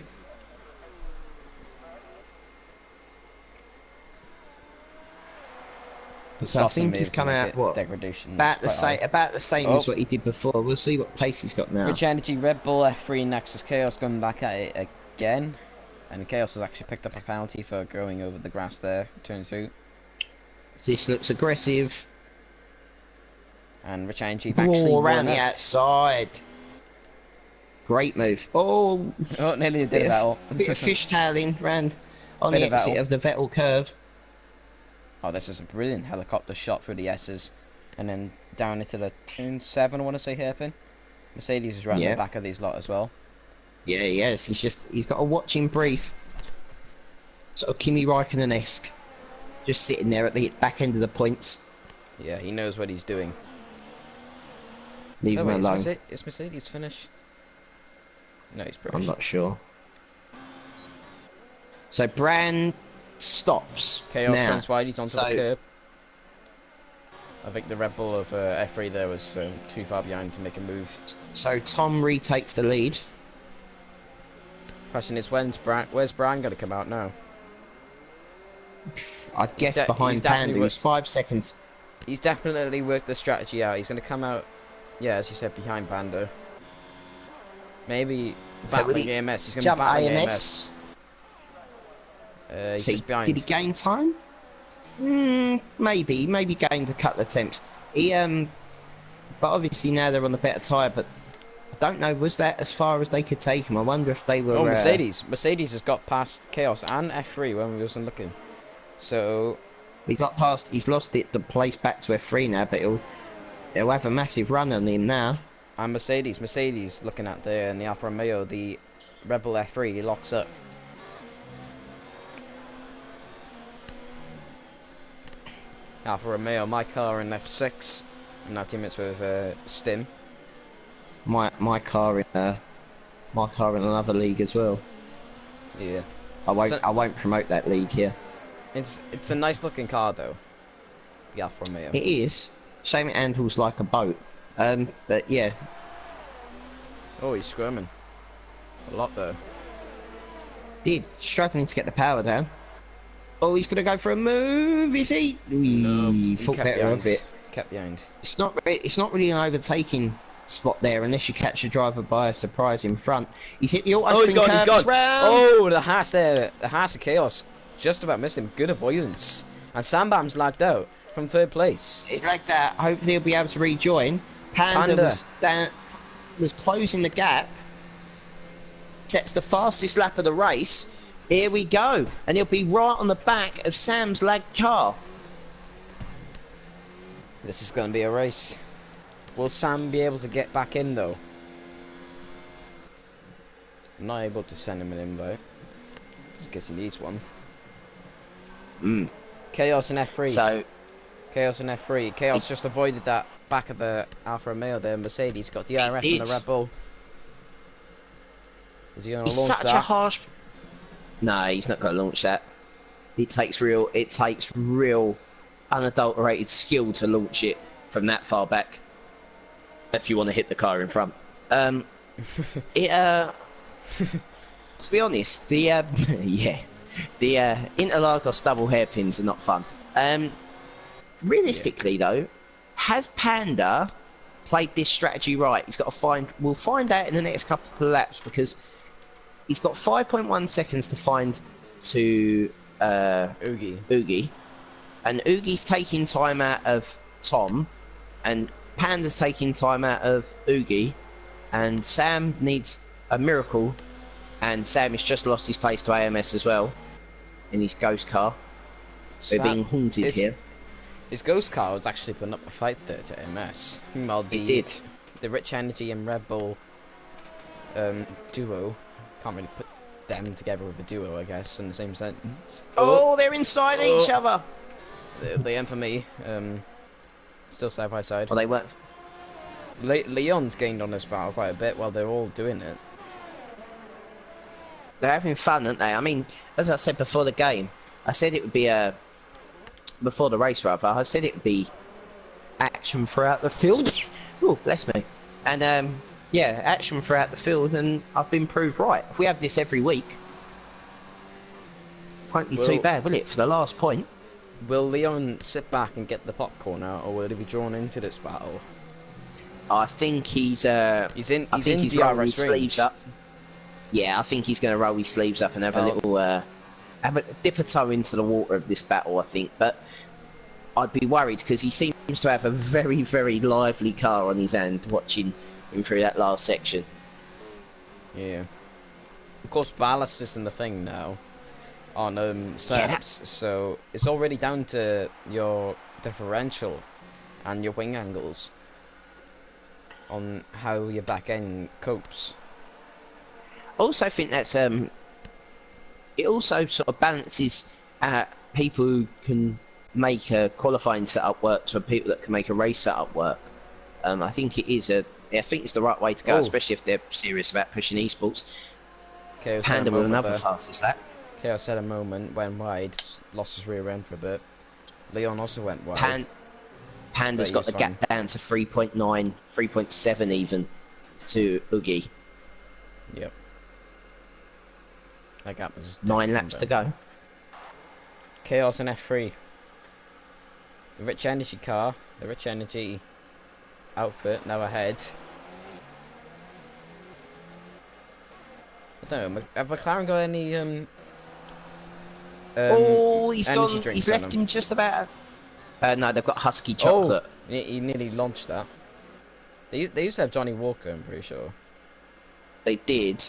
So I think he's come out what degradation about the same as what he did before. We'll see what pace he's got now. Rich Energy, Red Bull F3 Nexus Chaos coming back at it again, and Chaos has actually picked up a penalty for going over the grass there, turn 2. This looks aggressive. And Rich Energy actually around the outside. Great move. Oh, nearly did Vettel. Bit of fishtailing round on the exit of the Vettel curve. Oh, this is a brilliant helicopter shot through the S's, and then down into the turn 7, I want to say, hairpin. Mercedes is right in the back of these lot as well. Yeah, he is. He's got a watching brief. Sort of Kimi Raikkonen-esque. Just sitting there at the back end of the points. Yeah, he knows what he's doing. Leave him alone. Is Mercedes finish? No, he's British. I'm not sure. So Bran stops Chaos now. runs wide, he's onto the curb. I think the Red Bull of F3 there was too far behind to make a move. So Tom retakes the lead. Question is, where's Bran going to come out now? I guess behind Panda, he's 5 seconds. He's definitely worked the strategy out. He's going to come out, yeah, as you said, behind Panda. Maybe battling AMS. He's going to be battling AMS. He's just behind. Did he gain time? Maybe gained a couple of attempts. But obviously now they're on the better tyre. But I don't know, was that as far as they could take him? I wonder if they were. Oh, Mercedes has got past Chaos and F3 when we wasn't looking. So he got past. He's lost the place back to F3 now, but he'll have a massive run on him now. And Mercedes looking at the Alfa Romeo, the Red Bull F3, he locks up. Alfa Romeo, my car in F6. I'm now teammates with Stim. My car in another league as well. Yeah. I won't promote that league here. It's a nice looking car though. The Alfa Romeo. It is. Shame it handles like a boat. But yeah. Oh, he's squirming. A lot though. Struggling to get the power down. Oh, he's gonna go for a move, is he? No, thought better of it. Kept behind. It's not really an overtaking spot there unless you catch a driver by a surprise in front. He's hit the auto he's gone. Round. Oh, the Haas there. The Haas of Chaos just about missed him. Good avoidance. And Sambam's lagged out from 3rd place. He's lagged out. Hopefully he'll be able to rejoin. Panda was closing the gap. Sets the fastest lap of the race. Here we go. And he'll be right on the back of Sam's lagged car. This is going to be a race. Will Sam be able to get back in though? I'm not able to send him an invite. Just guess he needs one. Chaos and F3. Chaos and F3. Chaos just avoided that back of the Alfa Romeo there. Mercedes got the IRS and the Red Bull. Is he going to launch that? Such a harsh. No, he's not going to launch that. It takes real unadulterated skill to launch it. from that far back. If you want to hit the car in front. To be honest, the the Interlagos double hairpins are not fun. Realistically though, has Panda played this strategy right? He's got to find. We'll find out in the next couple of laps because he's got 5.1 seconds to find to Oogie, and Oogie's taking time out of Tom, and Panda's taking time out of Oogie, and Sam needs a miracle, and Sam has just lost his place to AMS as well in his ghost car. They're being haunted here. His ghost car was actually putting up a fight there to AMS. Meanwhile, the Rich Energy and Red Bull duo, can't really put them together with a duo, I guess, in the same sentence. Oh, they're inside each other. The end for me. Still side by side. Well, they weren't. Leon's gained on this battle quite a bit while they're all doing it. They're having fun, aren't they? I mean, as I said before the game, I said it would be before the race rather. I said it would be action throughout the field. Oh, bless me. And yeah, action throughout the field, and I've been proved right. If we have this every week, won't be too bad, will it? For the last point. Will Leon sit back and get the popcorn out, or will he be drawn into this battle? I think he's in rolling his sleeves up. Yeah, I think he's going to roll his sleeves up and have a little dip a toe into the water of this battle. I think, but I'd be worried because he seems to have a very, very lively car on his hand, watching him through that last section. Yeah. Of course, ballast is in the thing now on setups, so it's already down to your differential and your wing angles on how your back end copes. I also think that's it also sort of balances people who can make a qualifying setup work to people that can make a race setup work. I think it is I think it's the right way to go, especially if they're serious about pushing esports. Panda with another fastest lap. Chaos had a moment, went wide, lost his rear end for a bit. Leon also went wide. Panda's got the gap down to 3.9, 3.7 even to Oogie. Yep. That gap was 9 laps to go. Chaos in F3. The Rich Energy car, the Rich Energy outfit now ahead. I don't know, have McLaren got any he's gone. He's left him just about. No, they've got Husky chocolate. Oh, he nearly launched that. They used to have Johnny Walker, I'm pretty sure. They did.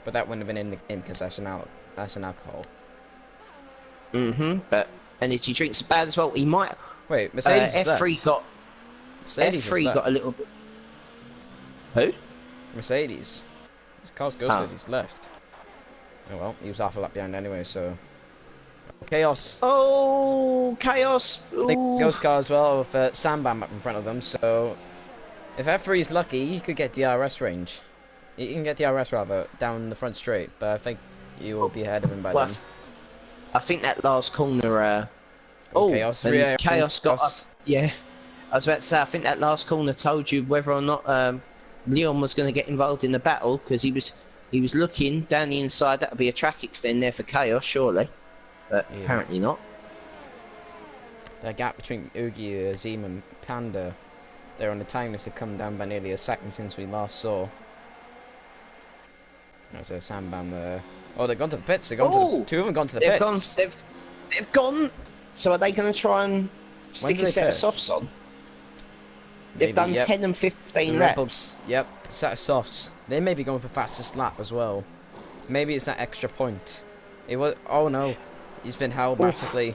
But that wouldn't have been in the game because that's an alcohol. But energy drinks are bad as well. He might. Wait, Mercedes F3 got. Mercedes F3 got a little bit. Who? Mercedes. His car's ghosted. He's left. Oh well, he was half a lap behind anyway, so. Chaos. Oh, Chaos. Big ghost car as well with Sambam up in front of them, so if F3 is lucky, he could get DRS range. He can get DRS rather down the front straight, but I think you will be ahead of him by then. I think that last corner. Chaos got up. Yeah, I was about to say. I think that last corner told you whether or not Leon was going to get involved in the battle because he was looking down the inside. That would be a track extend there for Chaos, surely. But apparently not. The gap between Oogie, Azim and Panda there on the time has come down by nearly a second since we last saw. There's a Sambam there. Oh, they've gone to the pits. Two of them gone to the pits. They've gone. So are they going to try and stick a set of softs on? They've done 10 and 15 laps. Yep, set of softs. They may be going for fastest lap as well. Maybe it's that extra point. It was. Oh no. He's been held massively.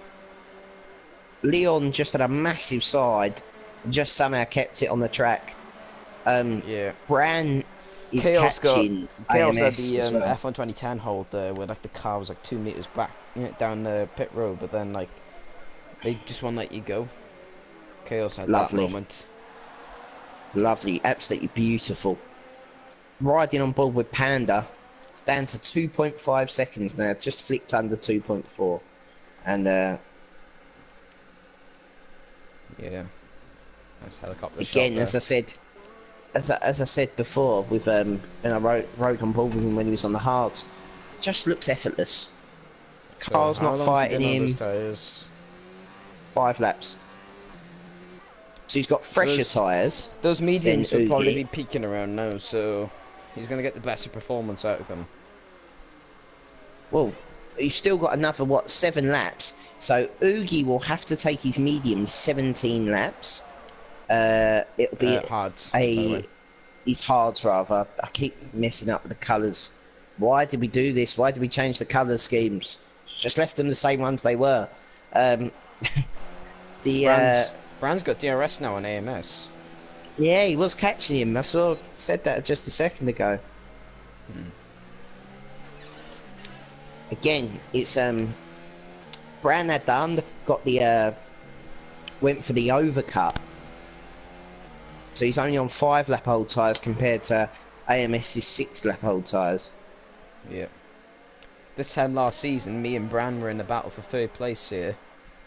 Leon just had a massive side, just somehow kept it on the track. Bran is catching Chaos had AMS the as well. F1 2010 hold there, where like the car was like 2 meters back down the pit road, but then like they just won't let you go. Chaos had that moment. Lovely, absolutely beautiful. Riding on board with Panda. It's down to 2.5 seconds now, just flicked under 2.4. And yeah. Nice helicopter shot Again, there. as I said before, with when I rode on board with him when he was on the hards, just looks effortless. So Car's how not long's he fighting been on those him. tyres? 5 laps. So he's got fresher tyres Those than mediums will probably Oogie. be peaking around now, so he's going to get the best performance out of them. Well, he's still got another, what, 7 laps. So Oogie will have to take his medium 17 laps. It'll be Hards, by the way. his hards rather. I keep messing up with the colours. Why did we do this? Why did we change the colour schemes? Just left them the same ones they were. Brand's got DRS now on AMS. Yeah, he was catching him. Said that just a second ago. Again, it's Bran had done got the went for the overcut. So he's only on 5 lap old tyres compared to AMS's 6 lap old tyres. Yeah. This time last season, me and Bran were in a battle for 3rd place here,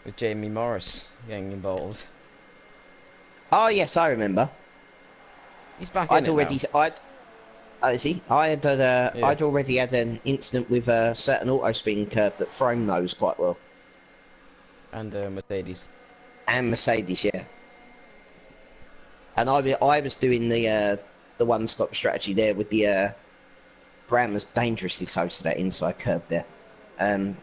with Jamie Morris getting involved. Oh yes, I remember. He's back I'd in already, it now. is he? I'd already had an incident with a certain auto spin curve that Frome knows quite well. And Mercedes. And Mercedes, yeah. And I was doing the one-stop strategy there with the Bram was dangerously close to that inside curve there. I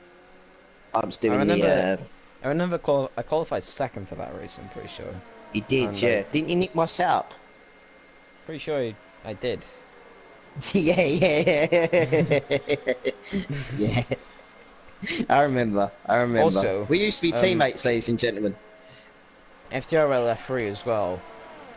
was doing I remember I qualified 2nd for that race, I'm pretty sure. You did, And, yeah. Didn't you nick my setup? Pretty sure I did. yeah. Yeah. I remember. Also, we used to be teammates, ladies and gentlemen. FTRL F3 as well.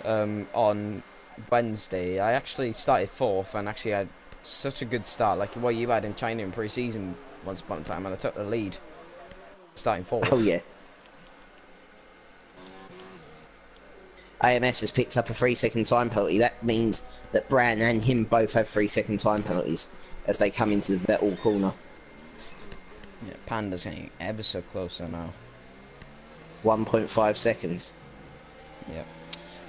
On Wednesday, I actually started 4th and actually had such a good start, like what you had in China in pre-season once upon a time, and I took the lead, starting 4th. Oh yeah. AMS has picked up a 3-second time penalty. That means that Bran and him both have 3-second time penalties as they come into the Vettel corner. Yeah, Panda's getting ever so closer now. 1.5 seconds. Yep.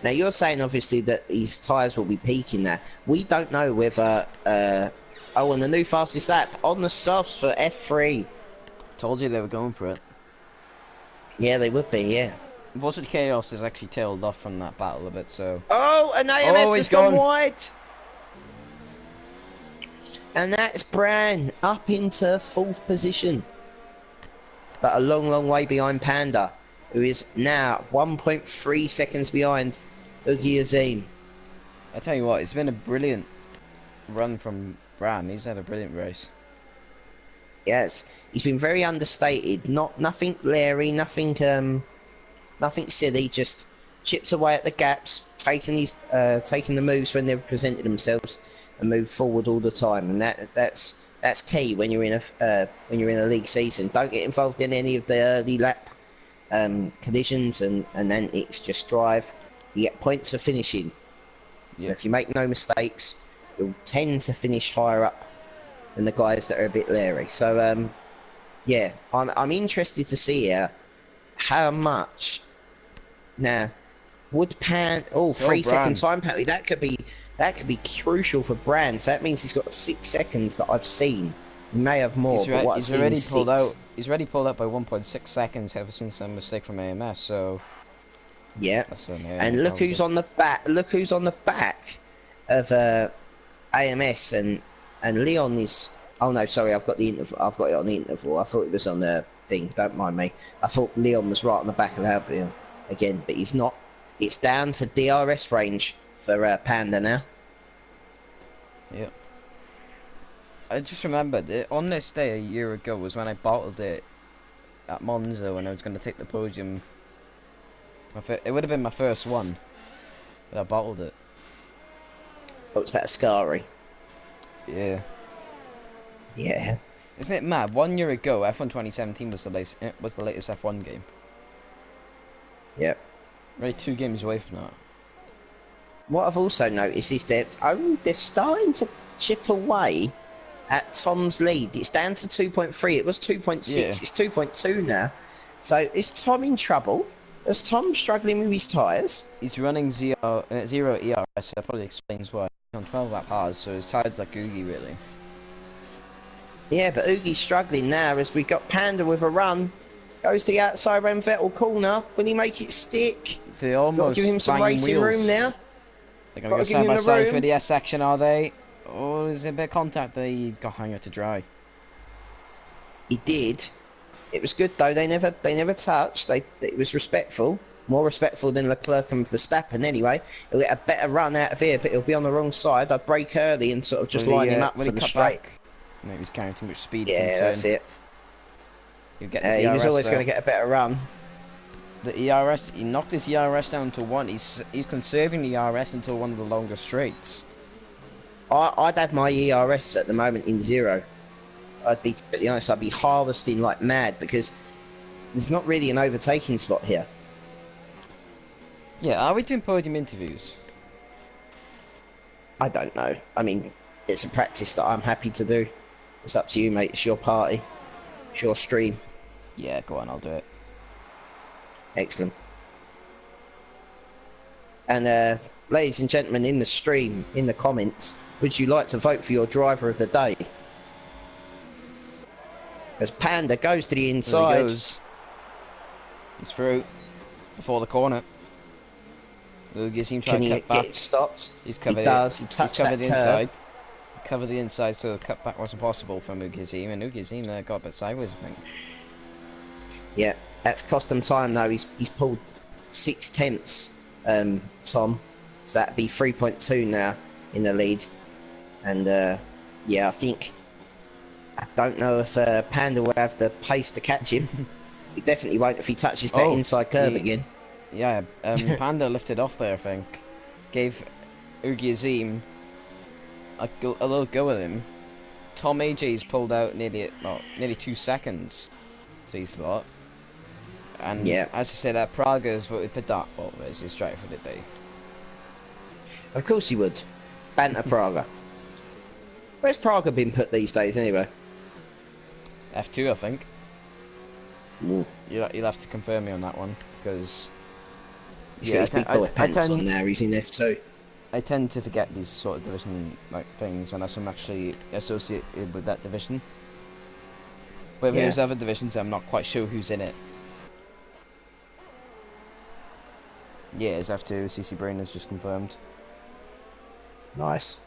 Now you're saying obviously that his tyres will be peaking there. We don't know whether oh, and the new fastest lap on the softs for F3. Told you they were going for it. Yeah, they would be, yeah. Unfortunately, Chaos has actually tailed off from that battle a bit, so... Oh, and AMS has gone gone wide! And that's Bran up into 4th position. But a long, long way behind Panda, who is now 1.3 seconds behind Oogie Azim. I tell you what, it's been a brilliant run from Bran. He's had a brilliant race. Yes, he's been very understated. Nothing Larry, nothing silly. Just chipped away at the gaps, taking the moves when they've presented themselves, and moved forward all the time. And that's key when you're in a league season. Don't get involved in any of the early lap collisions and antics. Just drive. You get points for finishing. Yeah. If you make no mistakes, you'll tend to finish higher up than the guys that are a bit leery. So yeah, I'm interested to see how much. Now, would Pan 3-second time penalty? That could be crucial for Bran. So that means he's got 6 seconds that I've seen. He may have more, but what I've seen is 6. He's already pulled out by 1.6 seconds ever since a mistake from AMS. So yeah, and look who's on the back. Look who's on the back of AMS and Leon is. Oh no, sorry, I've got the interval. I've got it on the interval. I thought it was on the thing. Don't mind me. I thought Leon was right on the back of Albion again, but he's not. It's down to DRS range for Panda now. Yeah. I just remembered on this day a year ago was when I bottled it at Monza when I was going to take the podium. It would have been my first one, but I bottled it. Oh, was that Ascari? Yeah. Yeah. Isn't it mad? 1 year ago, F1 2017 was the latest F1 game. Yep. Really 2 games away from that. What I've also noticed is that they're starting to chip away at Tom's lead. It's down to 2.3. It was 2.6. Yeah. It's 2.2 now. So is Tom in trouble? Is Tom struggling with his tyres? He's running zero ERS, so that probably explains why. He's on 12 lap hard, so his tyres like Oogie, really. Yeah, but Oogie's struggling now as we've got Panda with a run. Goes to the outside around Vettel corner. Will he make it stick? They Got almost to give him some banging racing wheels. room now. They're going to go side by side through the S section, are they? Oh, there's a bit of contact there. He got hung out to dry. He did. It was good though. They never touched. It was respectful. More respectful than Leclerc and Verstappen anyway. He'll get a better run out of here, but he'll be on the wrong side. I'd brake early and sort of just line him up for the straight. Maybe he's carrying too much speed. Yeah, that's it. He was always going to get a better run. The ERS, he knocked his ERS down to 1. He's conserving the ERS until one of the longer straights. I'd have my ERS at the moment in 0. I'd be, to be honest, I'd be harvesting like mad because there's not really an overtaking spot here. Yeah, are we doing podium interviews? I don't know. I mean, it's a practice that I'm happy to do. It's up to you, mate. It's your party. It's your stream. Yeah, go on, I'll do it. Excellent. And ladies and gentlemen, in the stream, in the comments, would you like to vote for your driver of the day? As Panda goes to the inside. There he goes. He's through before the corner. Oogie seems to cut back. Get it stopped? He's covered he does. He touched he's covered that the curb. inside. He covered the inside, so the cut back wasn't possible from Ugiazim, and Ugiazim got a bit sideways, I think. Yeah, that's cost him time though. He's pulled 6/10, Tom. So that'd be 3.2 now in the lead. And yeah, I don't know if Panda will have the pace to catch him. He definitely won't if he touches that inside curb again. Yeah, Panda lifted off there, I think. Gave Oogie Azim a little go at him. Tom AJ's pulled out nearly 2 seconds to his slot. And yeah, as I said, Praga's voted for that. Well, there's his driver for the day. Of course he would. Banter Praga. Where's Praga been put these days anyway? F2, I think. Ooh. You'll have to confirm me on that one, because he's got his big boy pants on there. He's in F2. I tend to forget these sort of division things unless I'm actually associated with that division. But if there's other divisions, I'm not quite sure who's in it. Yeah, it's F2. CC Brain has just confirmed. Nice.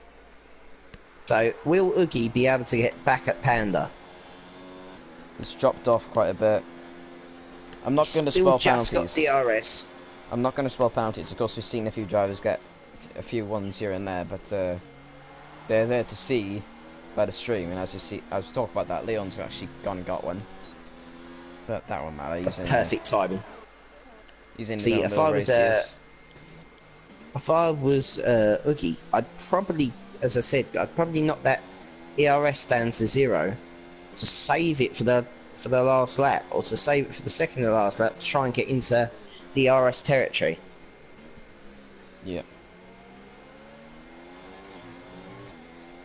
So, will Oogie be able to get back at Panda? It's dropped off quite a bit. I'm not going to spell penalties. Still just got DRS. I'm not going to spell penalties. Of course, we've seen a few drivers get a few ones here and there, but they're there to see by the stream. And as you see, I was talking about that. Leon's actually gone and got one. But that won't matter. He's in perfect timing. He's in. See, the if I was Oogie, I'd probably, as I said, I'd probably knock that ERS down to 0 to save it for the last lap, or to save it for the second to last lap to try and get into the RS territory. Yeah.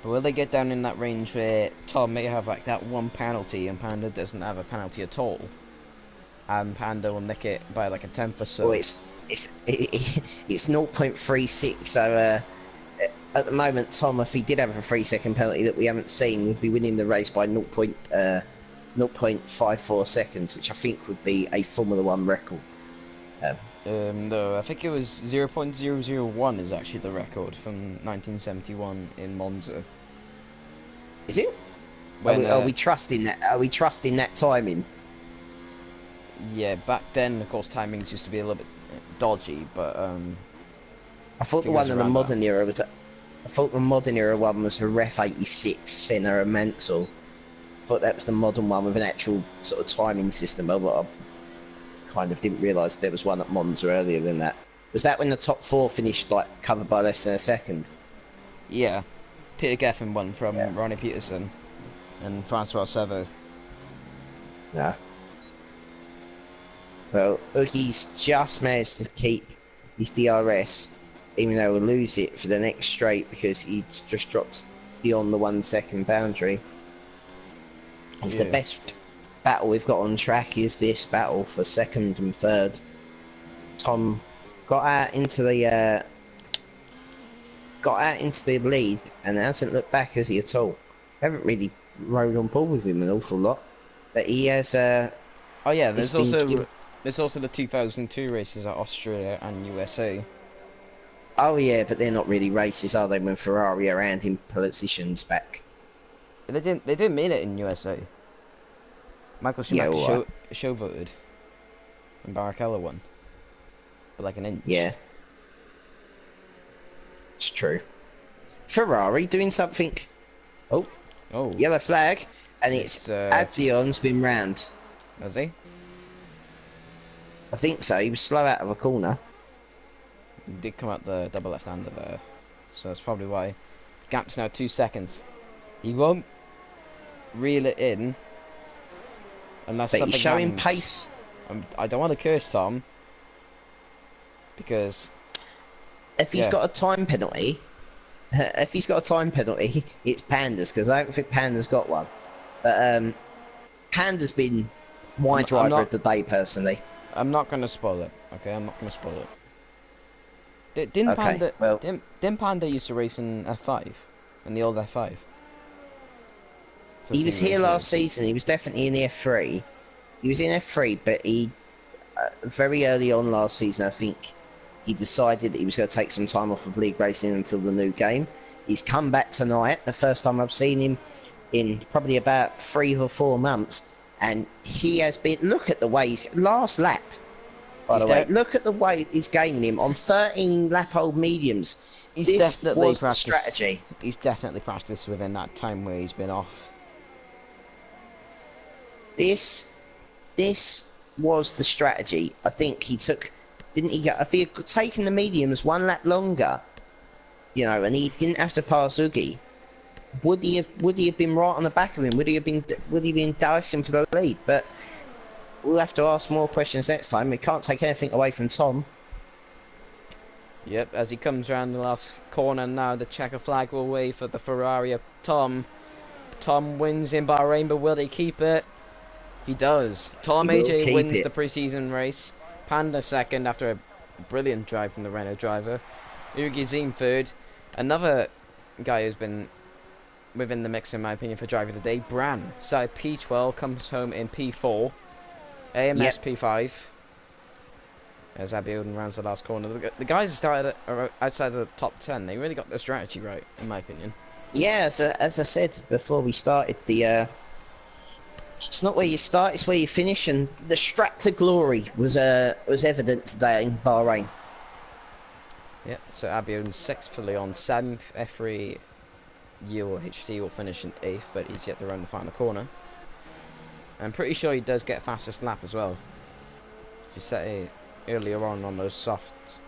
But will they get down in that range where Tom may have like that one penalty and Panda doesn't have a penalty at all, and Panda will nick it by like a 10th or so? Well, it's 0.36, so at the moment, Tom, if he did have a 3-second penalty that we haven't seen, would be winning the race by 0.54 seconds, which I think would be a Formula 1 record. No, I think it was 0.001 is actually the record from 1971 in Monza. Is it? Are we trusting that? Are we trusting that timing? Yeah, back then, of course, timings used to be a little bit dodgy, but I thought the one in the modern era was. I thought the modern era one was a Ref 86 Senna and Mansell. I thought that was the modern one with an actual sort of timing system, but I kind of didn't realise there was one at Monza earlier than that. Was that when the top 4 finished like covered by less than a second? Yeah, Peter Geffen won from Ronnie Peterson and Francois Servo. Yeah. Well, Oogie's just managed to keep his DRS, even though we'll lose it for the next straight because he's just dropped beyond the 1 second boundary. It's the best battle we've got on track is this battle for second and third. Tom got out into the lead and hasn't looked back, has he, at all? I haven't really rode on board with him an awful lot, but he has. Oh yeah, He's been there's also the 2002 races at Australia and USA. Oh yeah, but they're not really races, are they? When Ferrari are handing positions back. They didn't mean it in USA. Michael Yeah, Schumacher all right. show voted, and Barrichello won, by like an inch. Yeah, it's true. Ferrari doing something. Oh, Oh, yellow flag, and it's it's Adlion's been round. has he? I think so. He was slow out of a corner. He did come out the double left-hander there, so that's probably why. Gap's now 2 seconds. He won't reel it in unless But something he's showing happens. pace. I don't want to curse Tom because If he's yeah, got a time penalty, it's Panda's, because I don't think Panda's got one. But Panda's been my I'm driver of the day personally. not going to spoil it. Okay, I'm not going to spoil it. Didn't Okay, Panda well, didn't Panda used to race in F5, in the old F5? he 15 was here last races. season. He was definitely in the F3. He was in F3, but he very early on last season, I think he decided that he was going to take some time off of league racing until the new game. He's come back tonight, the first time I've seen him in probably about 3 or 4 months, and he has been. Look at the way he's last lap. By the way, look at the way he's gaining him on 13 lap old mediums. This was the strategy. He's definitely practiced within that time where he's been off. This was the strategy. I think he took, didn't he? If he had taken the mediums 1 lap longer, you know, and he didn't have to pass Oogie, would he have been right on the back of him? Would he have been dicing for the lead? But we'll have to ask more questions next time. We can't take anything away from Tom. Yep, as he comes around the last corner now, the checker flag will wave for the Ferrari of Tom. Tom wins in Bahrain, but will he keep it? He does. Tom AJ wins the pre-season race. Panda second after a brilliant drive from the Renault driver. Ugi Zim third. Another guy who's been within the mix, in my opinion, for driver of the day. Bran, side P12, comes home in P4. AMS P5. As Abiodun rounds the last corner. The guys started outside of the top 10. They really got their strategy right, in my opinion. Yeah, as I said before we started, it's not where you start, it's where you finish, and the strap to glory was evident today in Bahrain. Yep, so Abiodun 6th for Leon, 7th. Efri Yule HT will finish in 8th, but he's yet to run the final corner. I'm pretty sure he does get fastest lap as well. He set it earlier on those softs.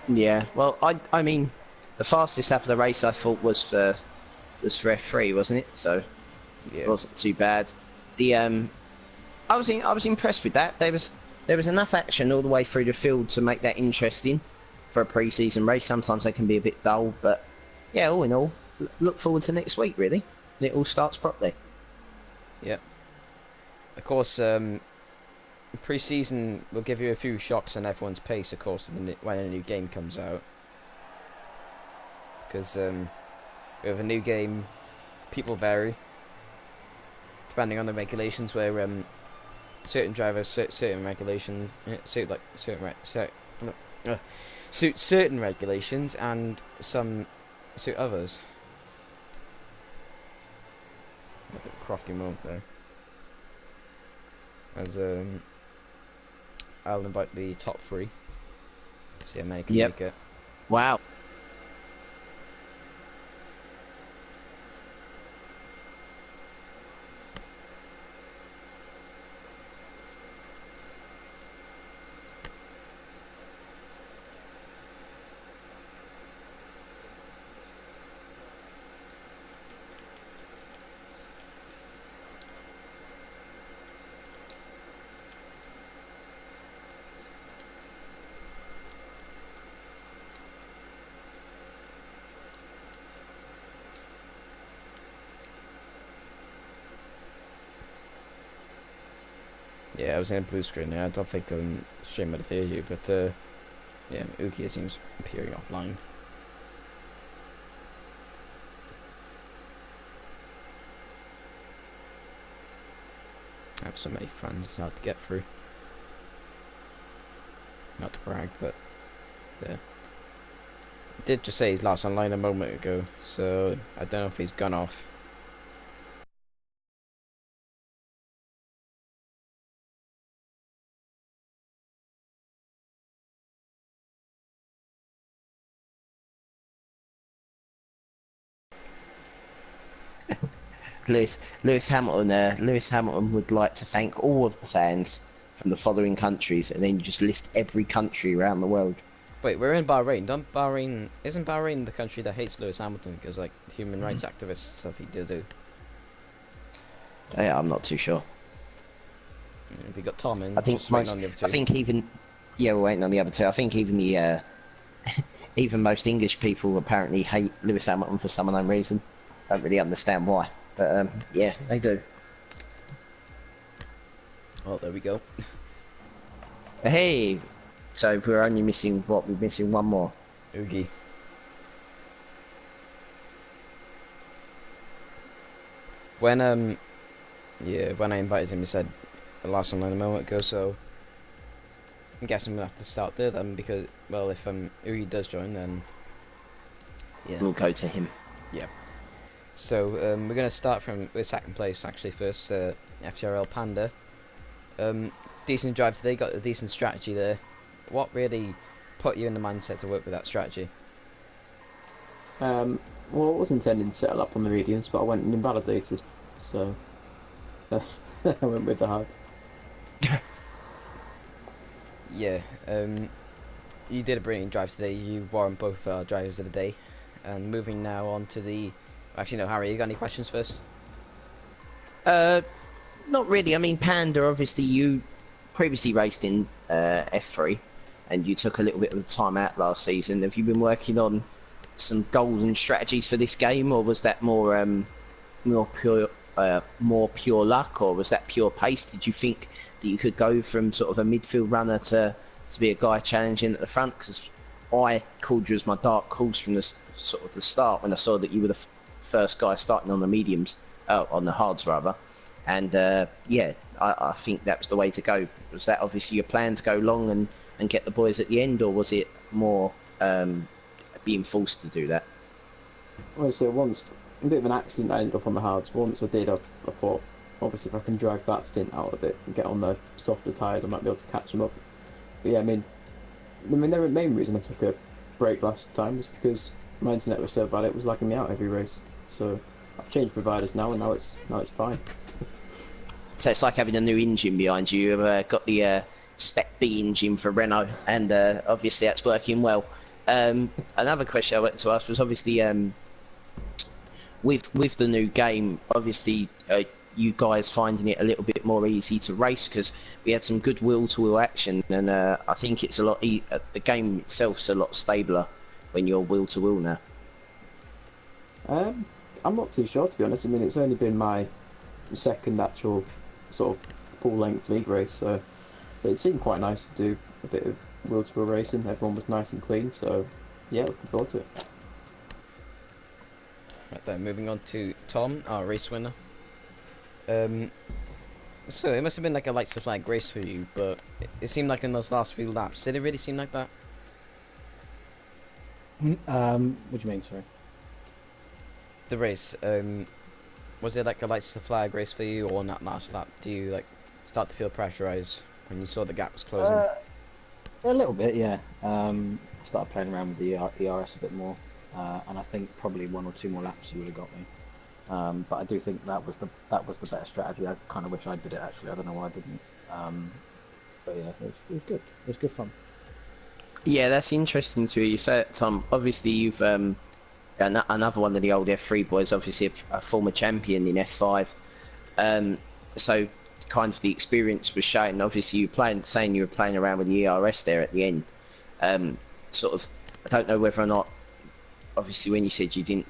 Yeah, well, I mean, the fastest lap of the race I thought was for F3, wasn't it? So Yeah. it wasn't too bad. I was impressed with that. There was enough action all the way through the field to make that interesting for a pre-season race. Sometimes they can be a bit dull, but yeah, all in all, look forward to next week really. It all starts properly. Yep. Of course, pre-season will give you a few shocks on everyone's pace, of course, when a new game comes out. Because with a new game, people vary depending on the regulations. Where certain drivers suit certain regulation, suit certain regulations, and some suit others. A bit crafty moment there. As I'll invite the top 3. See how many can make it. Wow. Yeah, I was in a blue screen there. I don't think I'm streaming to hear you, but yeah, Uki seems appearing offline. I have so many friends, it's hard to get through. Not to brag, but yeah. He did just say he's last online a moment ago, so I don't know if he's gone off. Lewis Hamilton would like to thank all of the fans from the following countries, and then you just list every country around the world. Wait, we're in Bahrain. Isn't Bahrain the country that hates Lewis Hamilton because like human rights activists stuff he did do? Yeah, I'm not too sure. Yeah, we got Tom in. I think waiting on the other two. I think even, yeah, we're waiting on the other two. I think even the even most English people apparently hate Lewis Hamilton for some unknown reason. Don't really understand why, but yeah, they do. Oh, there we go. Hey, so we're only missing what? We're missing one more. Oogie. When when I invited him, he said the last online a moment ago. So I'm guessing we'll have to start there then, because well, if Oogie does join, then yeah, We'll go to him. yeah. So we're gonna start from with second place actually first. FTRL Panda. Decent drive today. Got a decent strategy there. What really put you in the mindset to work with that strategy? Well, I was intending to settle up on the mediums, but I went and invalidated, so I went with the hards. Yeah, you did a brilliant drive today. You warrant both our drivers of the day. And moving now on to the... Actually, no, Harry, you got any questions first? Not really. I mean, Panda, obviously, you previously raced in F3, and you took a little bit of time out last season. Have you been working on some goals and strategies for this game, or was that more pure luck, or was that pure pace? Did you think that you could go from sort of a midfield runner to be a guy challenging at the front? Because I called you as my dark horse from the sort of the start when I saw that you were the first guy starting on the mediums, on the hards rather. And yeah, I think that was the way to go. Was that obviously your plan to go long and get the boys at the end, or was it more being forced to do that? Well, so once, a bit of an accident, I ended up on the hards. Once I did, I thought, obviously, if I can drag that stint out of it and get on the softer tyres, I might be able to catch them up. But yeah, I mean, the main reason I took a break last time was because my internet was so bad it was lagging me out every race. So I've changed providers now, and now it's fine. So it's like having a new engine behind you. You've got the Spec B engine for Renault, and obviously that's working well. Another question I wanted to ask was obviously with the new game, obviously you guys finding it a little bit more easy to race, because we had some good wheel-to-wheel action, and I think it's a lot. The game itself's a lot stabler when you're wheel-to-wheel now. I'm not too sure, to be honest. I mean, it's only been my second actual sort of full-length league race, so it seemed quite nice to do a bit of wheel-to-wheel racing. Everyone was nice and clean, so yeah, looking forward to it. Right then, moving on to Tom, our race winner. So it must have been like a lights to flag race for you, but it seemed like in those last few laps, did it really seem like that? What do you mean, sorry? The race, was it like a lights to flag race for you, or on that last lap, do you like start to feel pressurized when you saw the gap was closing? A little bit, yeah. I started playing around with the ERS a bit more, and I think probably one or two more laps you would have got me. But I do think that was the better strategy. I kind of wish I did it actually. I don't know why I didn't. But yeah, it was good. It was good fun. Yeah, that's interesting to hear you say it, Tom. Obviously, you've another one of the old F3 boys, obviously a former champion in F5. So kind of the experience was shown. Obviously, saying you were playing around with the ERS there at the end. Sort of, I don't know whether or not. Obviously, when you said you didn't,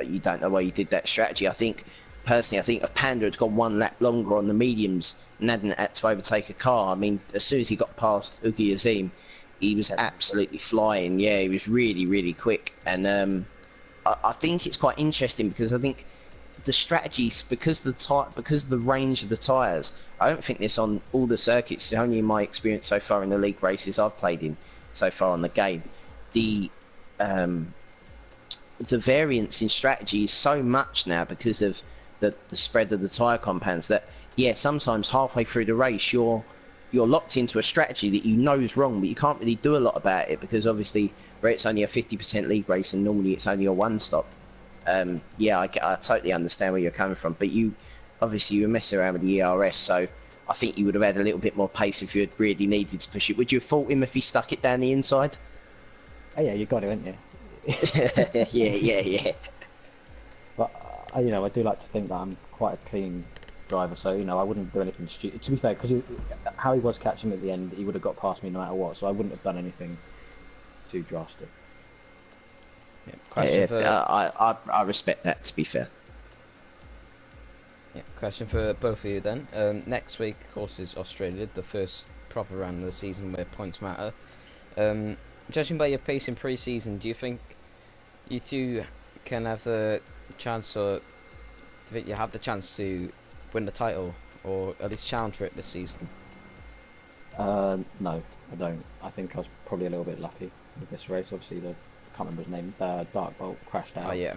you don't know why you did that strategy. I think personally, I think if Panda had gone 1 lap longer on the mediums and hadn't had to overtake a car, I mean, as soon as he got past Ugi Azim, he was absolutely flying. Yeah, he was really, really quick. And I think it's quite interesting because I think the strategies, because of the range of the tyres, I don't think this on all the circuits. It's only in my experience so far in the league races I've played in so far on the game. The variance in strategy is so much now because of the spread of the tyre compounds that, yeah, sometimes halfway through the race you're locked into a strategy that you know is wrong, but you can't really do a lot about it because obviously where it's only a 50% league race and normally it's only a one stop. Yeah, I totally understand where you're coming from, but you were messing around with the ERS, so I think you would have had a little bit more pace if you had really needed to push it. Would you have fought him if he stuck it down the inside? Oh yeah, you got it, haven't you? yeah. But I do like to think that I'm quite a clean driver, so I wouldn't do anything stupid. To be fair, because how he was catching me at the end, he would have got past me no matter what, so I wouldn't have done anything too drastic. Yeah, I respect that, to be fair. Yeah, question for both of you then. Next week, of course, is Australia, the first proper round of the season where points matter. Judging by your pace in pre-season, do you think you two can have the chance, or do you think you have the chance to win the title, or at least challenge for it this season? No, I don't. I think I was probably a little bit lucky with this race. Obviously, I can't remember his name. Dark Bolt crashed out. Oh yeah.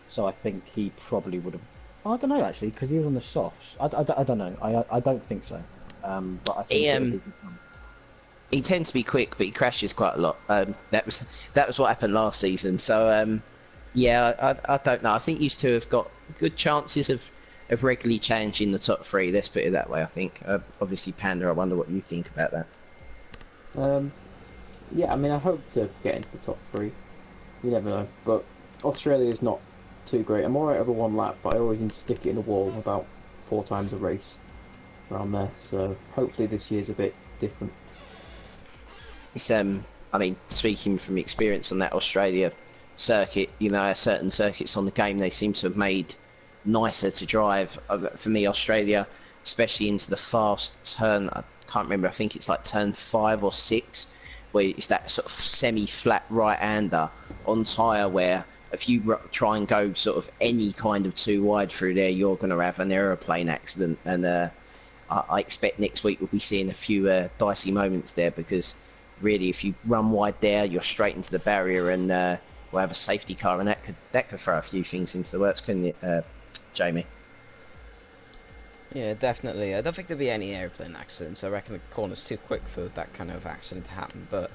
So I think he probably would have. I don't know actually, because he was on the softs. I don't know. I don't think so. But I think he tends to be quick, but he crashes quite a lot. That was what happened last season. So yeah, I don't know. I think these two have got good chances of regularly challenging the top three. Let's put it that way. I think. Obviously, Panda. I wonder what you think about that. Yeah, I mean, I hope to get into the top three. You never know. But Australia's not too great. I'm alright over 1 lap, but I always need to stick it in the wall about 4 times a race around there. So hopefully this year's a bit different. It's I mean, speaking from experience on that Australia circuit, certain circuits on the game they seem to have made nicer to drive. For me, Australia, especially into the fast turn, I can't remember. I think it's like turn 5 or 6. Where it's that sort of semi-flat right-hander on tyre where if you try and go sort of any kind of too wide through there, you're going to have an aeroplane accident. And I expect next week we'll be seeing a few dicey moments there because really if you run wide there, you're straight into the barrier and we'll have a safety car and that could throw a few things into the works, couldn't it, Jamie? Yeah, definitely. I don't think there'll be any airplane accidents. I reckon the corner's too quick for that kind of accident to happen. But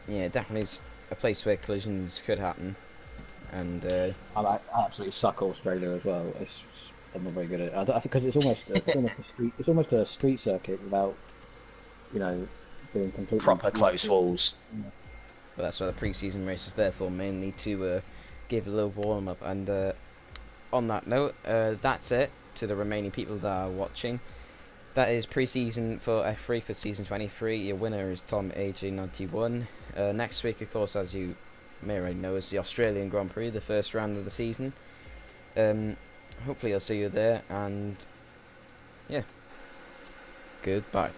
yeah, definitely it's a place where collisions could happen. And I absolutely suck Australia as well. I'm not very good at it. I think because it's almost a street circuit without being completely proper close walls. Yeah. But that's what the pre-season race is there for, mainly to give a little warm up. And on that note, that's it. To the remaining people that are watching, that is pre-season for F3 for season 23. Your winner is Tom AJ91. Next week, of course, as you may already know, is the Australian Grand Prix, the first round of the season. Hopefully I'll see you there, and yeah, goodbye.